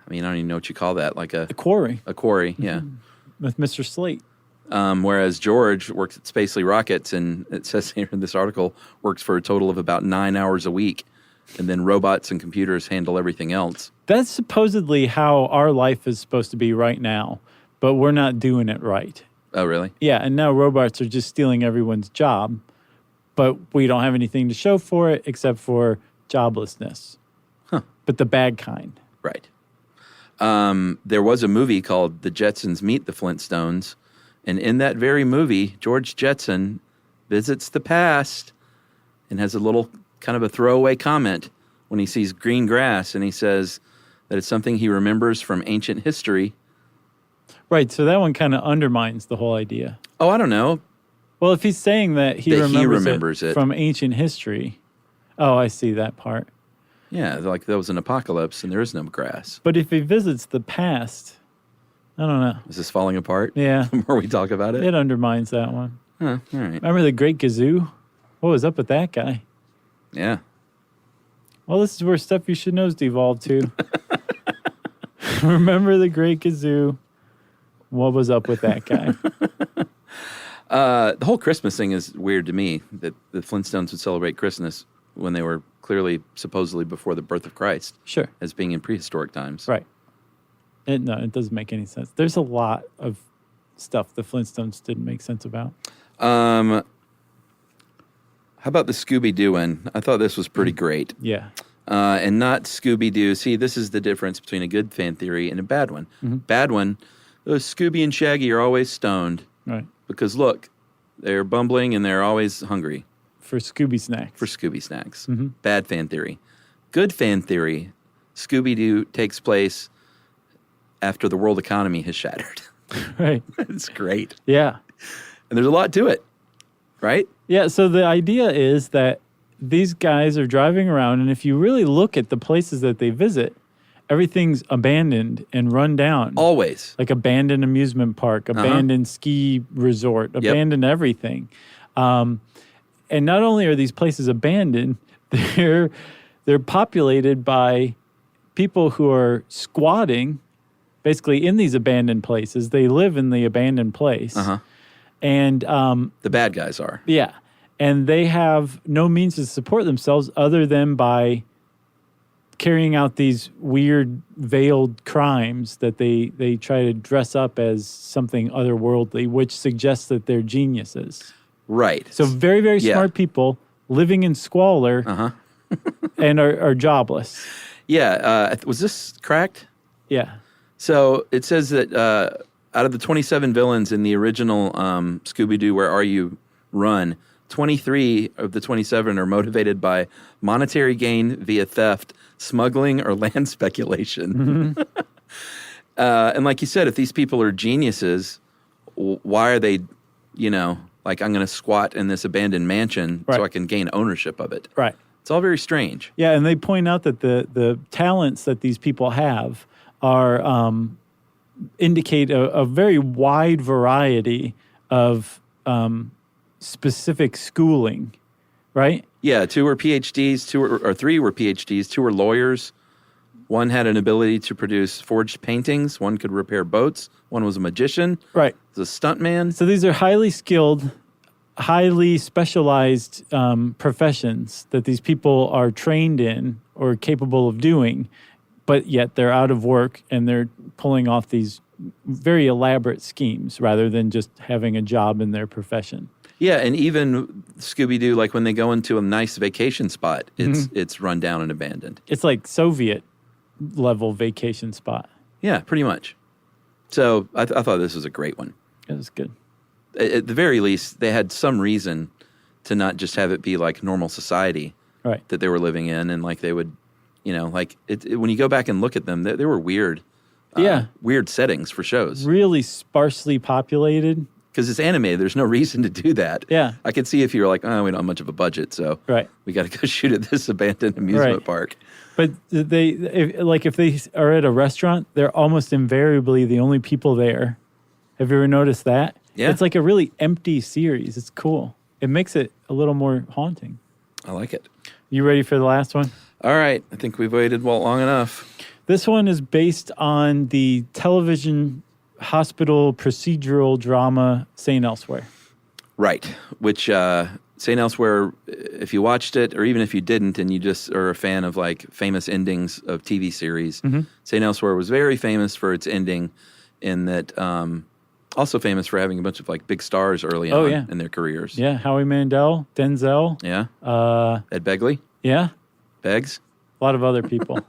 don't even know what you call that, like A quarry. A quarry, yeah. With Mr. Slate. Whereas George works at Spacely Rockets, and it says here in this article, works for a total of about 9 hours a week. And then robots and computers handle everything else. That's supposedly how our life is supposed to be right now, but we're not doing it right. Oh, really? Yeah, and now robots are just stealing everyone's job, but we don't have anything to show for it except for joblessness. Huh. But the bad kind. Right. There was a movie called The Jetsons Meet the Flintstones, and in that very movie, George Jetson visits the past and has a little kind of a throwaway comment when he sees green grass, and he says that it's something he remembers from ancient history. Right, so that one kind of undermines the whole idea. Oh, I don't know. Well, if he's saying that he remembers it from ancient history. Oh, I see that part. Yeah, like there was an apocalypse and there is no grass. But if he visits the past, I don't know. Is this falling apart? Yeah. The more we talk about it? It undermines that one. Huh, all right. Remember the Great Gazoo? What was up with that guy? Yeah. Well, this is where Stuff You Should Know's devolved to. Remember the Great Gazoo? What was up with that guy? The whole Christmas thing is weird to me, that the Flintstones would celebrate Christmas when they were clearly, supposedly before the birth of Christ. Sure. As being in prehistoric times. Right. No, it doesn't make any sense. There's a lot of stuff the Flintstones didn't make sense about. How about the Scooby-Doo one? I thought this was pretty great. Yeah. And not Scooby-Doo. See, this is the difference between a good fan theory and a bad one. Mm-hmm. Bad one, those Scooby and Shaggy are always stoned. Right. Because, look, they're bumbling and they're always hungry. For Scooby snacks. For Scooby snacks. Mm-hmm. Bad fan theory. Good fan theory, Scooby-Doo takes place after the world economy has shattered. Right. It's great. Yeah. And there's a lot to it, right? Yeah, so the idea is that these guys are driving around, and if you really look at the places that they visit, everything's abandoned and run down. Always. Like abandoned amusement park, abandoned ski resort, abandoned everything. And not only are these places abandoned, they're populated by people who are squatting basically in these abandoned places. They live in the abandoned place. And the bad guys are. Yeah. And they have no means to support themselves other than by carrying out these weird veiled crimes that they try to dress up as something otherworldly, which suggests that they're geniuses. Right. So very, very smart people living in squalor and are jobless. Yeah. Was this cracked? Yeah. So it says that out of the 27 villains in the original Scooby-Doo Where Are You run, 23 of the 27 are motivated by monetary gain via theft, smuggling, or land speculation. And like you said, if these people are geniuses, why are they, like, I'm going to squat in this abandoned mansion so I can gain ownership of it? Right. It's all very strange. Yeah, and they point out that the talents that these people have are indicate a very wide variety of specific schooling, right? Yeah, 2 were PhDs, or 3 were PhDs, 2 were lawyers. One had an ability to produce forged paintings. One could repair boats. One was a magician. Right. Was a stuntman. So these are highly skilled, highly specialized professions that these people are trained in or capable of doing, but yet they're out of work and they're pulling off these very elaborate schemes rather than just having a job in their profession. Yeah, and even Scooby-Doo, like when they go into a nice vacation spot, it's run down and abandoned. It's like Soviet-level vacation spot. Yeah, pretty much. So I thought this was a great one. It was good. At the very least, they had some reason to not just have it be like normal society that they were living in, and like they would, like when you go back and look at them, they were weird. Weird settings for shows. Really sparsely populated. Because it's animated, there's no reason to do that. Yeah. I could see if you were like, oh, we don't have much of a budget, so we got to go shoot at this abandoned amusement park. But if they are at a restaurant, they're almost invariably the only people there. Have you ever noticed that? Yeah. It's like a really empty series. It's cool. It makes it a little more haunting. I like it. You ready for the last one? All right. I think we've waited long enough. This one is based on the television hospital procedural drama St. Elsewhere. Right. Which St. Elsewhere, if you watched it, or even if you didn't, and you just are a fan of like famous endings of TV series, St. Elsewhere was very famous for its ending, in that also famous for having a bunch of like big stars early on in their careers. Yeah, Howie Mandel, Denzel. Yeah. Ed Begley. Yeah. Beggs. A lot of other people.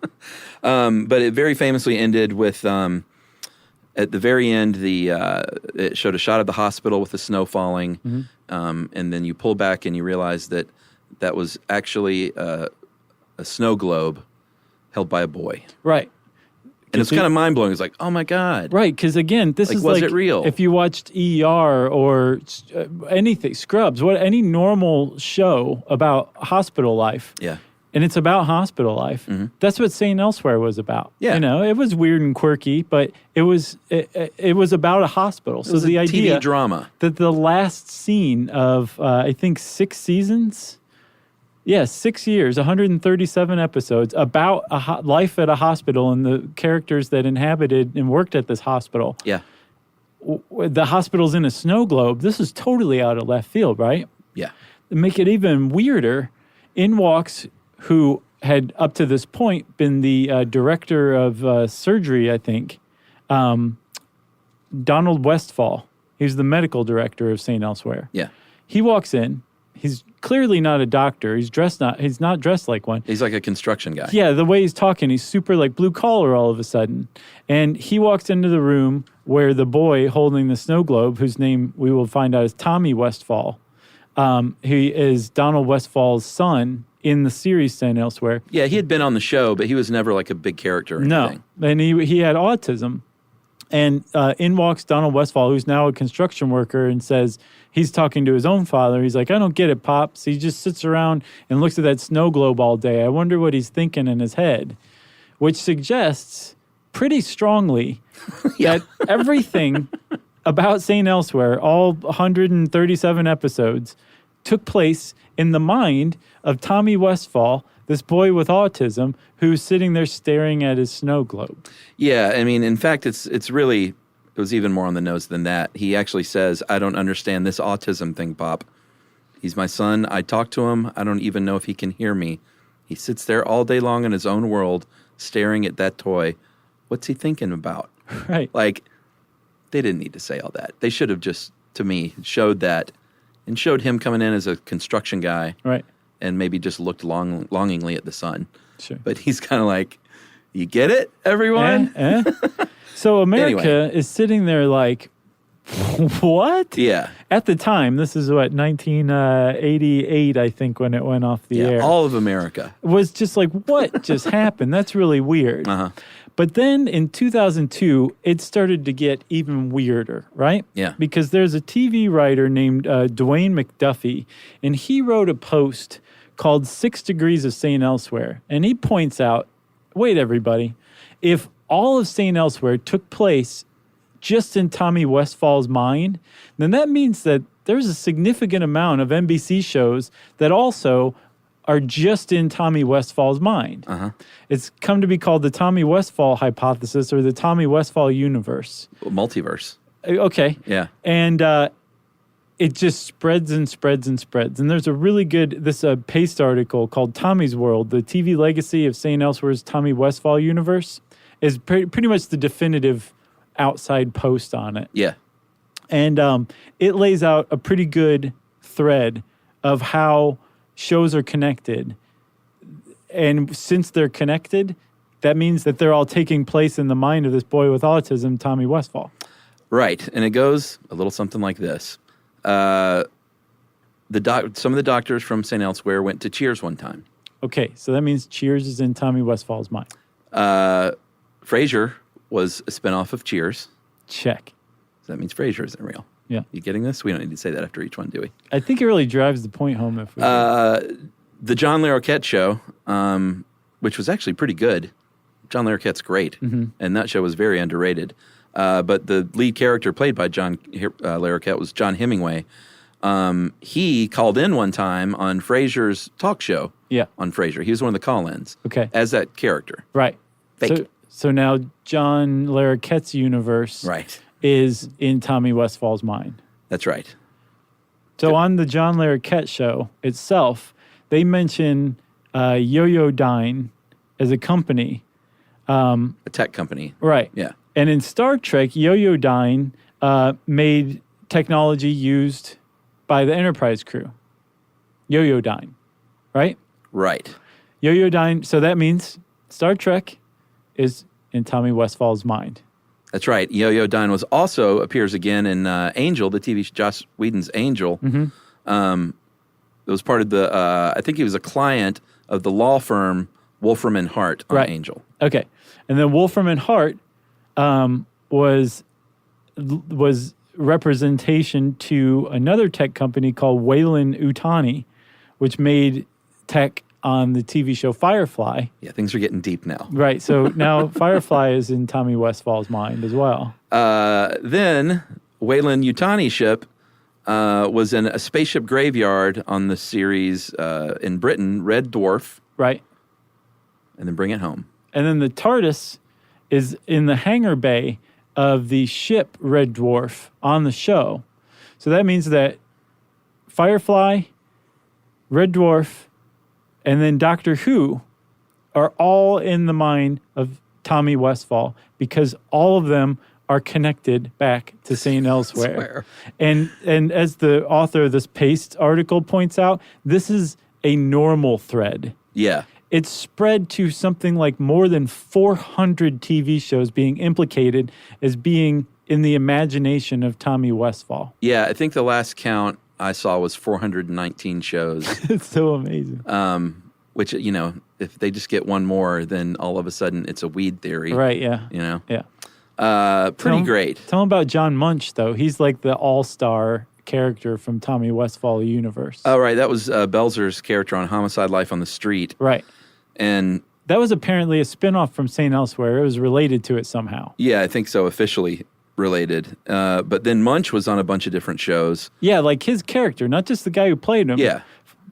But it very famously ended with, at the very end, it showed a shot of the hospital with the snow falling, and then you pull back and you realize that was actually a snow globe held by a boy. Right. And it's kind of mind-blowing. It's like, oh, my God. Right, because, again, this is was like it real? If you watched ER or anything, Scrubs, any normal show about hospital life. Yeah. And it's about hospital life. That's what St. Elsewhere was about. Yeah. It was weird and quirky, but it was about a hospital. So the idea TV drama. that the last scene of, I think, 6 seasons... 6 years, 137 episodes about life at a hospital and the characters that inhabited and worked at this hospital. Yeah. The hospital's in a snow globe. This is totally out of left field, right? Yeah. To make it even weirder, in walks who had up to this point been the director of surgery, I think, Donald Westfall. He's the medical director of St. Elsewhere. Yeah. He walks in. He's clearly not a doctor. He's not dressed like one. He's like a construction guy. Yeah, the way he's talking, he's super like blue collar all of a sudden. And he walks into the room where the boy holding the snow globe, whose name we will find out is Tommy Westfall, he is Donald Westfall's son in the series St. Elsewhere. Yeah, he had been on the show, but he was never like a big character or anything. No, and he had autism. And in walks Donald Westfall, who's now a construction worker, and says he's talking to his own father. He's like, I don't get it, Pops. He just sits around and looks at that snow globe all day. I wonder what he's thinking in his head, which suggests pretty strongly that everything about St. Elsewhere, all 137 episodes, took place in the mind of Tommy Westfall, this boy with autism who's sitting there staring at his snow globe. Yeah, I mean, in fact, it was even more on the nose than that. He actually says, I don't understand this autism thing, Pop. He's my son. I talk to him. I don't even know if he can hear me. He sits there all day long in his own world, staring at that toy. What's he thinking about? Right. Like, they didn't need to say all that. They should have just, to me, showed that and showed him coming in as a construction guy. Right. And maybe just looked longingly at the sun. Sure. But he's kind of like, you get it, everyone? So America is sitting there like, what? Yeah. At the time, this is what, 1988, I think, when it went off the air. All of America. Was just like, what just happened? That's really weird. Uh-huh. But then in 2002, it started to get even weirder, right? Yeah. Because there's a TV writer named Dwayne McDuffie, and he wrote a post called 6 Degrees of St. Elsewhere. And he points out, wait, everybody, if all of St. Elsewhere took place just in Tommy Westfall's mind, then that means that there's a significant amount of NBC shows that also are just in Tommy Westfall's mind. Uh-huh. It's come to be called the Tommy Westfall hypothesis or the Tommy Westfall universe. Multiverse. Okay. Yeah. And it just spreads and spreads and spreads. And there's a really good, Paste article called Tommy's World, the TV legacy of St. Elsewhere's Tommy Westfall universe, is pretty much the definitive outside post on it. Yeah. And it lays out a pretty good thread of how shows are connected. And since they're connected, that means that they're all taking place in the mind of this boy with autism, Tommy Westfall. Right. And it goes a little something like this. Some of the doctors from St. Elsewhere went to Cheers one time. Okay, so that means Cheers is in Tommy Westfall's mind. Frasier was a spinoff of Cheers. Check. So that means Frasier isn't real. Yeah. You getting this? We don't need to say that after each one, do we? I think it really drives the point home if we The John Larroquette show, which was actually pretty good. John Larroquette's great, and that show was very underrated. But the lead character played by John Larroquette was John Hemingway. He called in one time on Frasier's talk show. Yeah. On Frasier. He was one of the call-ins. Okay. As that character. Right. Fake. So now John Larroquette's universe is in Tommy Westfall's mind. That's right. So on the John Larroquette show itself, they mention Yo-Yo-Dyne as a company. A tech company. Right. Yeah. And in Star Trek, Yo-Yo-Dyne made technology used by the Enterprise crew. Yo-Yo-Dyne. Right? Right. Yo-Yo-Dyne. So that means Star Trek is in Tommy Westfall's mind. That's right. Yo-Yo-Dyne also appears again in Angel, the TV show, Joss Whedon's Angel. Mm-hmm. It was part of the, I think he was a client of the law firm Wolfram and Hart on Angel. Okay. And then Wolfram and Hart was representation to another tech company called Weyland Utani, which made tech on the TV show Firefly. Yeah, things are getting deep now. Right. So now Firefly is in Tommy Westfall's mind as well. Then Weyland Yutani ship was in a spaceship graveyard on the series in Britain, Red Dwarf. Right. And then Bring It Home. And then the TARDIS is in the hangar bay of the ship Red Dwarf on the show. So that means that Firefly, Red Dwarf, and then Doctor Who are all in the mind of Tommy Westfall because all of them are connected back to St. Elsewhere. And as the author of this Paste article points out, this is a normal thread. Yeah. It's spread to something like more than 400 TV shows being implicated as being in the imagination of Tommy Westfall. Yeah, I think the last count I saw was 419 shows. It's so amazing. which, if they just get one more, then all of a sudden it's a weed theory. Right, yeah. Yeah. Pretty great. Tell them about John Munch, though. He's like the all-star character from Tommy Westphall universe. Oh, right. That was Belzer's character on Homicide: Life on the Street. Right. And that was apparently a spinoff from St. Elsewhere. It was related to it somehow. yeah, I think so, officially related. But then Munch was on a bunch of different shows. Yeah, like his character, not just the guy who played him. Yeah.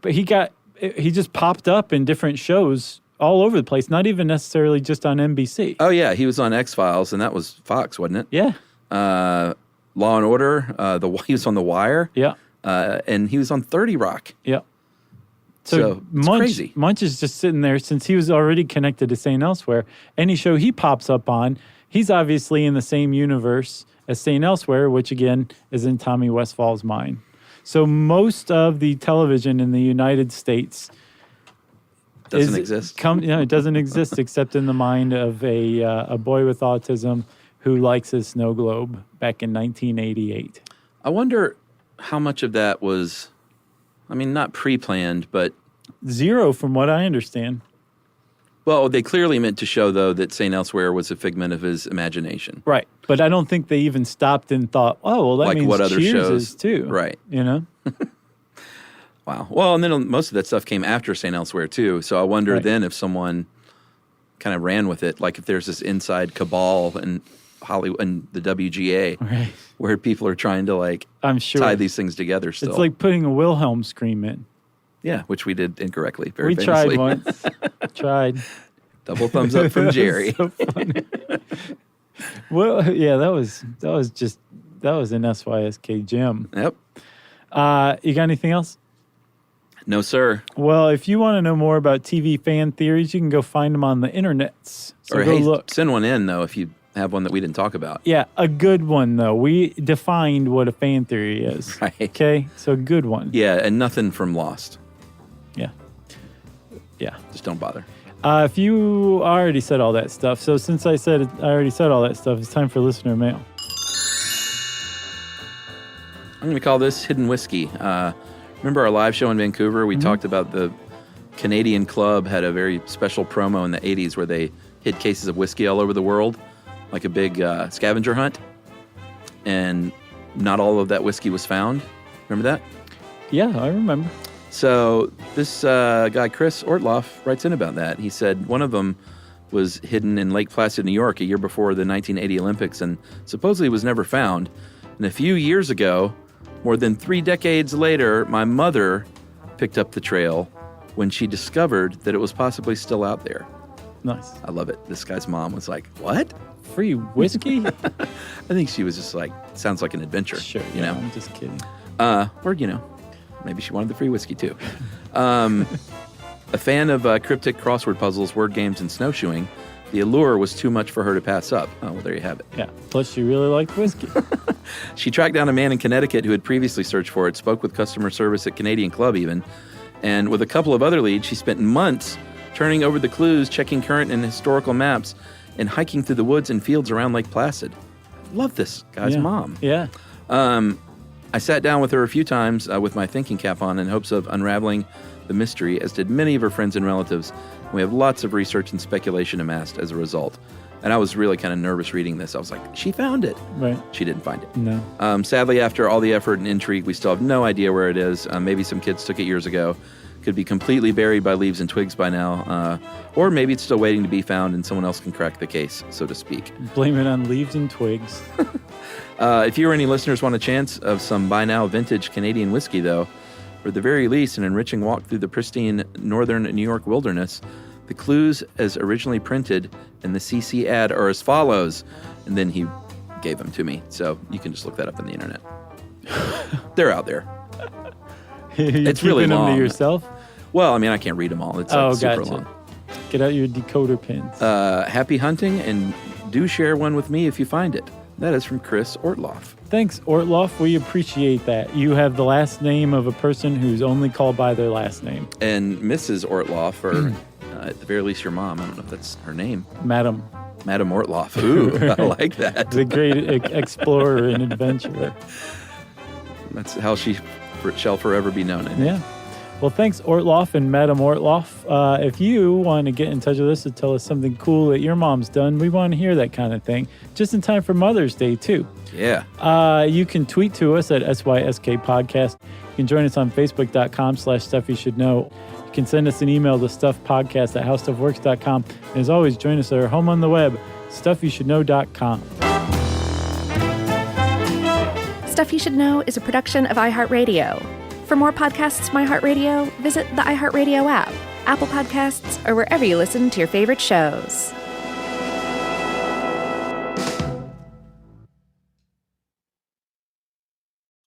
But he just popped up in different shows all over the place, not even necessarily just on NBC. Oh, yeah. He was on X-Files, and that was Fox, wasn't it? Yeah. Law and Order. He was on The Wire. Yeah. And he was on 30 Rock. Yeah. So it's crazy. Munch is just sitting there since he was already connected to St. Elsewhere. Any show he pops up on, he's obviously in the same universe as St. Elsewhere, which again is in Tommy Westphall's mind. So most of the television in the United States Doesn't exist. It doesn't exist except in the mind of a boy with autism who likes his snow globe back in 1988. I wonder how much of that was, not pre-planned, but... Zero from what I understand. Well, they clearly meant to show, though, that St. Elsewhere was a figment of his imagination. Right. But I don't think they even stopped and thought, oh, well, that like means what other Cheers shows is too. Right. Wow. Well, and then most of that stuff came after St. Elsewhere, too. So I wonder then if someone kind of ran with it, like if there's this inside cabal in Hollywood and the WGA where people are trying to, I'm sure tie these things together still. It's like putting a Wilhelm scream in. Yeah, which we did incorrectly, very we famously. Tried once. Tried. Double thumbs up from Jerry. So funny. Well, yeah, that was an SYSK gem. Yep. You got anything else? No, sir. Well, if you want to know more about TV fan theories, you can go find them on the internets. So or go hey, look. Send one in, though, if you have one that we didn't talk about. Yeah, a good one, though. We defined what a fan theory is. Right. Okay? So a good one. Yeah, and nothing from Lost. Yeah. Yeah. Just don't bother. If you already said all that stuff, so since I already said all that stuff, it's time for listener mail. I'm going to call this Hidden Whiskey. Remember our live show in Vancouver? We talked about the Canadian Club had a very special promo in the 80s where they hid cases of whiskey all over the world, like a big scavenger hunt. And not all of that whiskey was found. Remember that? Yeah, I remember. So this guy, Chris Ortloff, writes in about that. He said one of them was hidden in Lake Placid, New York, a year before the 1980 Olympics, and supposedly was never found. And a few years ago, more than 3 decades later, my mother picked up the trail when she discovered that it was possibly still out there. Nice. I love it. This guy's mom was like, what? Free whiskey? I think she was just like, sounds like an adventure. Sure, you know? I'm just kidding. Or, maybe she wanted the free whiskey too. A fan of cryptic crossword puzzles, word games, and snowshoeing, the allure was too much for her to pass up. Oh, well, there you have it. Yeah. Plus, she really liked whiskey. She tracked down a man in Connecticut who had previously searched for it, spoke with customer service at Canadian Club even, and with a couple of other leads, she spent months turning over the clues, checking current and historical maps, and hiking through the woods and fields around Lake Placid. Love this guy's mom. Yeah. I sat down with her a few times with my thinking cap on in hopes of unraveling the mystery, as did many of her friends and relatives. We have lots of research and speculation amassed as a result. And I was really kind of nervous reading this. I was like, she found it. Right. She didn't find it. No. Sadly, after all the effort and intrigue, we still have no idea where it is. Maybe some kids took it years ago. Could be completely buried by leaves and twigs by now. Or maybe it's still waiting to be found and someone else can crack the case, so to speak. Blame it on leaves and twigs. If you or any listeners want a chance of some by now vintage Canadian whiskey, though, or at the very least an enriching walk through the pristine northern New York wilderness, the clues as originally printed in the CC ad are as follows. And then he gave them to me, so you can just look that up on the internet. They're out there. It's really them long. To yourself? Well, I mean, I can't read them all. It's super long. Get out your decoder pins. Happy hunting, and do share one with me if you find it. That is from Chris Ortloff. Thanks, Ortloff. We appreciate that. You have the last name of a person who's only called by their last name. And Mrs. Ortloff, or at the very least your mom. I don't know if that's her name. Madam Ortloff. Ooh, I like that. The great explorer and adventurer. That's how she shall forever be known, I think. Yeah. Well, thanks, Ortloff and Madam Ortloff. If you want to get in touch with us to tell us something cool that your mom's done, we want to hear that kind of thing. Just in time for Mother's Day, too. Yeah. You can tweet to us at SYSK Podcast. You can join us on Facebook.com/StuffYouShouldKnow. You can send us an email to StuffPodcast@HowStuffWorks.com. And as always, join us at our home on the web, StuffYouShouldKnow.com. Stuff You Should Know is a production of iHeartRadio. For more podcasts from iHeartRadio, visit the iHeartRadio app, Apple Podcasts, or wherever you listen to your favorite shows.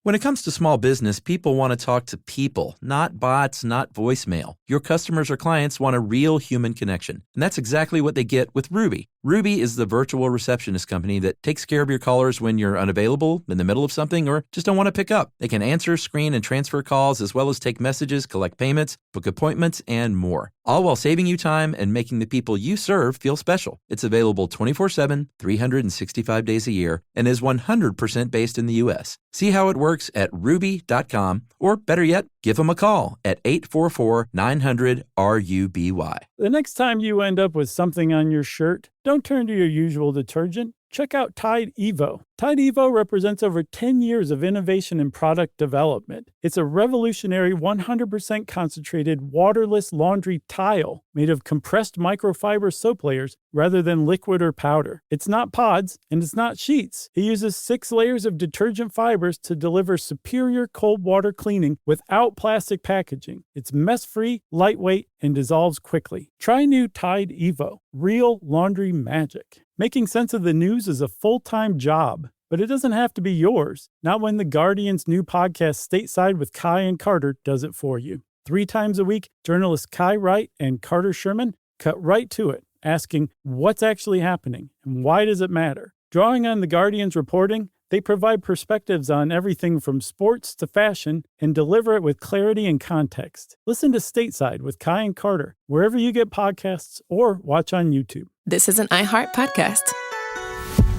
When it comes to small business, people want to talk to people, not bots, not voicemail. Your customers or clients want a real human connection, and that's exactly what they get with Ruby. Ruby is the virtual receptionist company that takes care of your callers when you're unavailable, in the middle of something, or just don't want to pick up. They can answer, screen, and transfer calls, as well as take messages, collect payments, book appointments, and more. All while saving you time and making the people you serve feel special. It's available 24/7, 365 days a year, and is 100% based in the U.S. See how it works at ruby.com, or better yet, give them a call at 844-900-RUBY. The next time you end up with something on your shirt, don't turn to your usual detergent. Check out Tide Evo. Tide Evo represents over 10 years of innovation in product development. It's a revolutionary 100% concentrated waterless laundry tile made of compressed microfiber soap layers rather than liquid or powder. It's not pods and it's not sheets. It uses 6 layers of detergent fibers to deliver superior cold water cleaning without plastic packaging. It's mess-free, lightweight, and dissolves quickly. Try new Tide Evo. Real laundry magic. Making sense of the news is a full-time job, but it doesn't have to be yours. Not when the Guardian's new podcast, Stateside with Kai and Carter, does it for you. 3 times a week, journalists Kai Wright and Carter Sherman cut right to it, asking what's actually happening and why does it matter. Drawing on the Guardian's reporting, they provide perspectives on everything from sports to fashion and deliver it with clarity and context. Listen to Stateside with Kai and Carter, wherever you get podcasts or watch on YouTube. This is an iHeart podcast.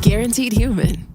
Guaranteed human.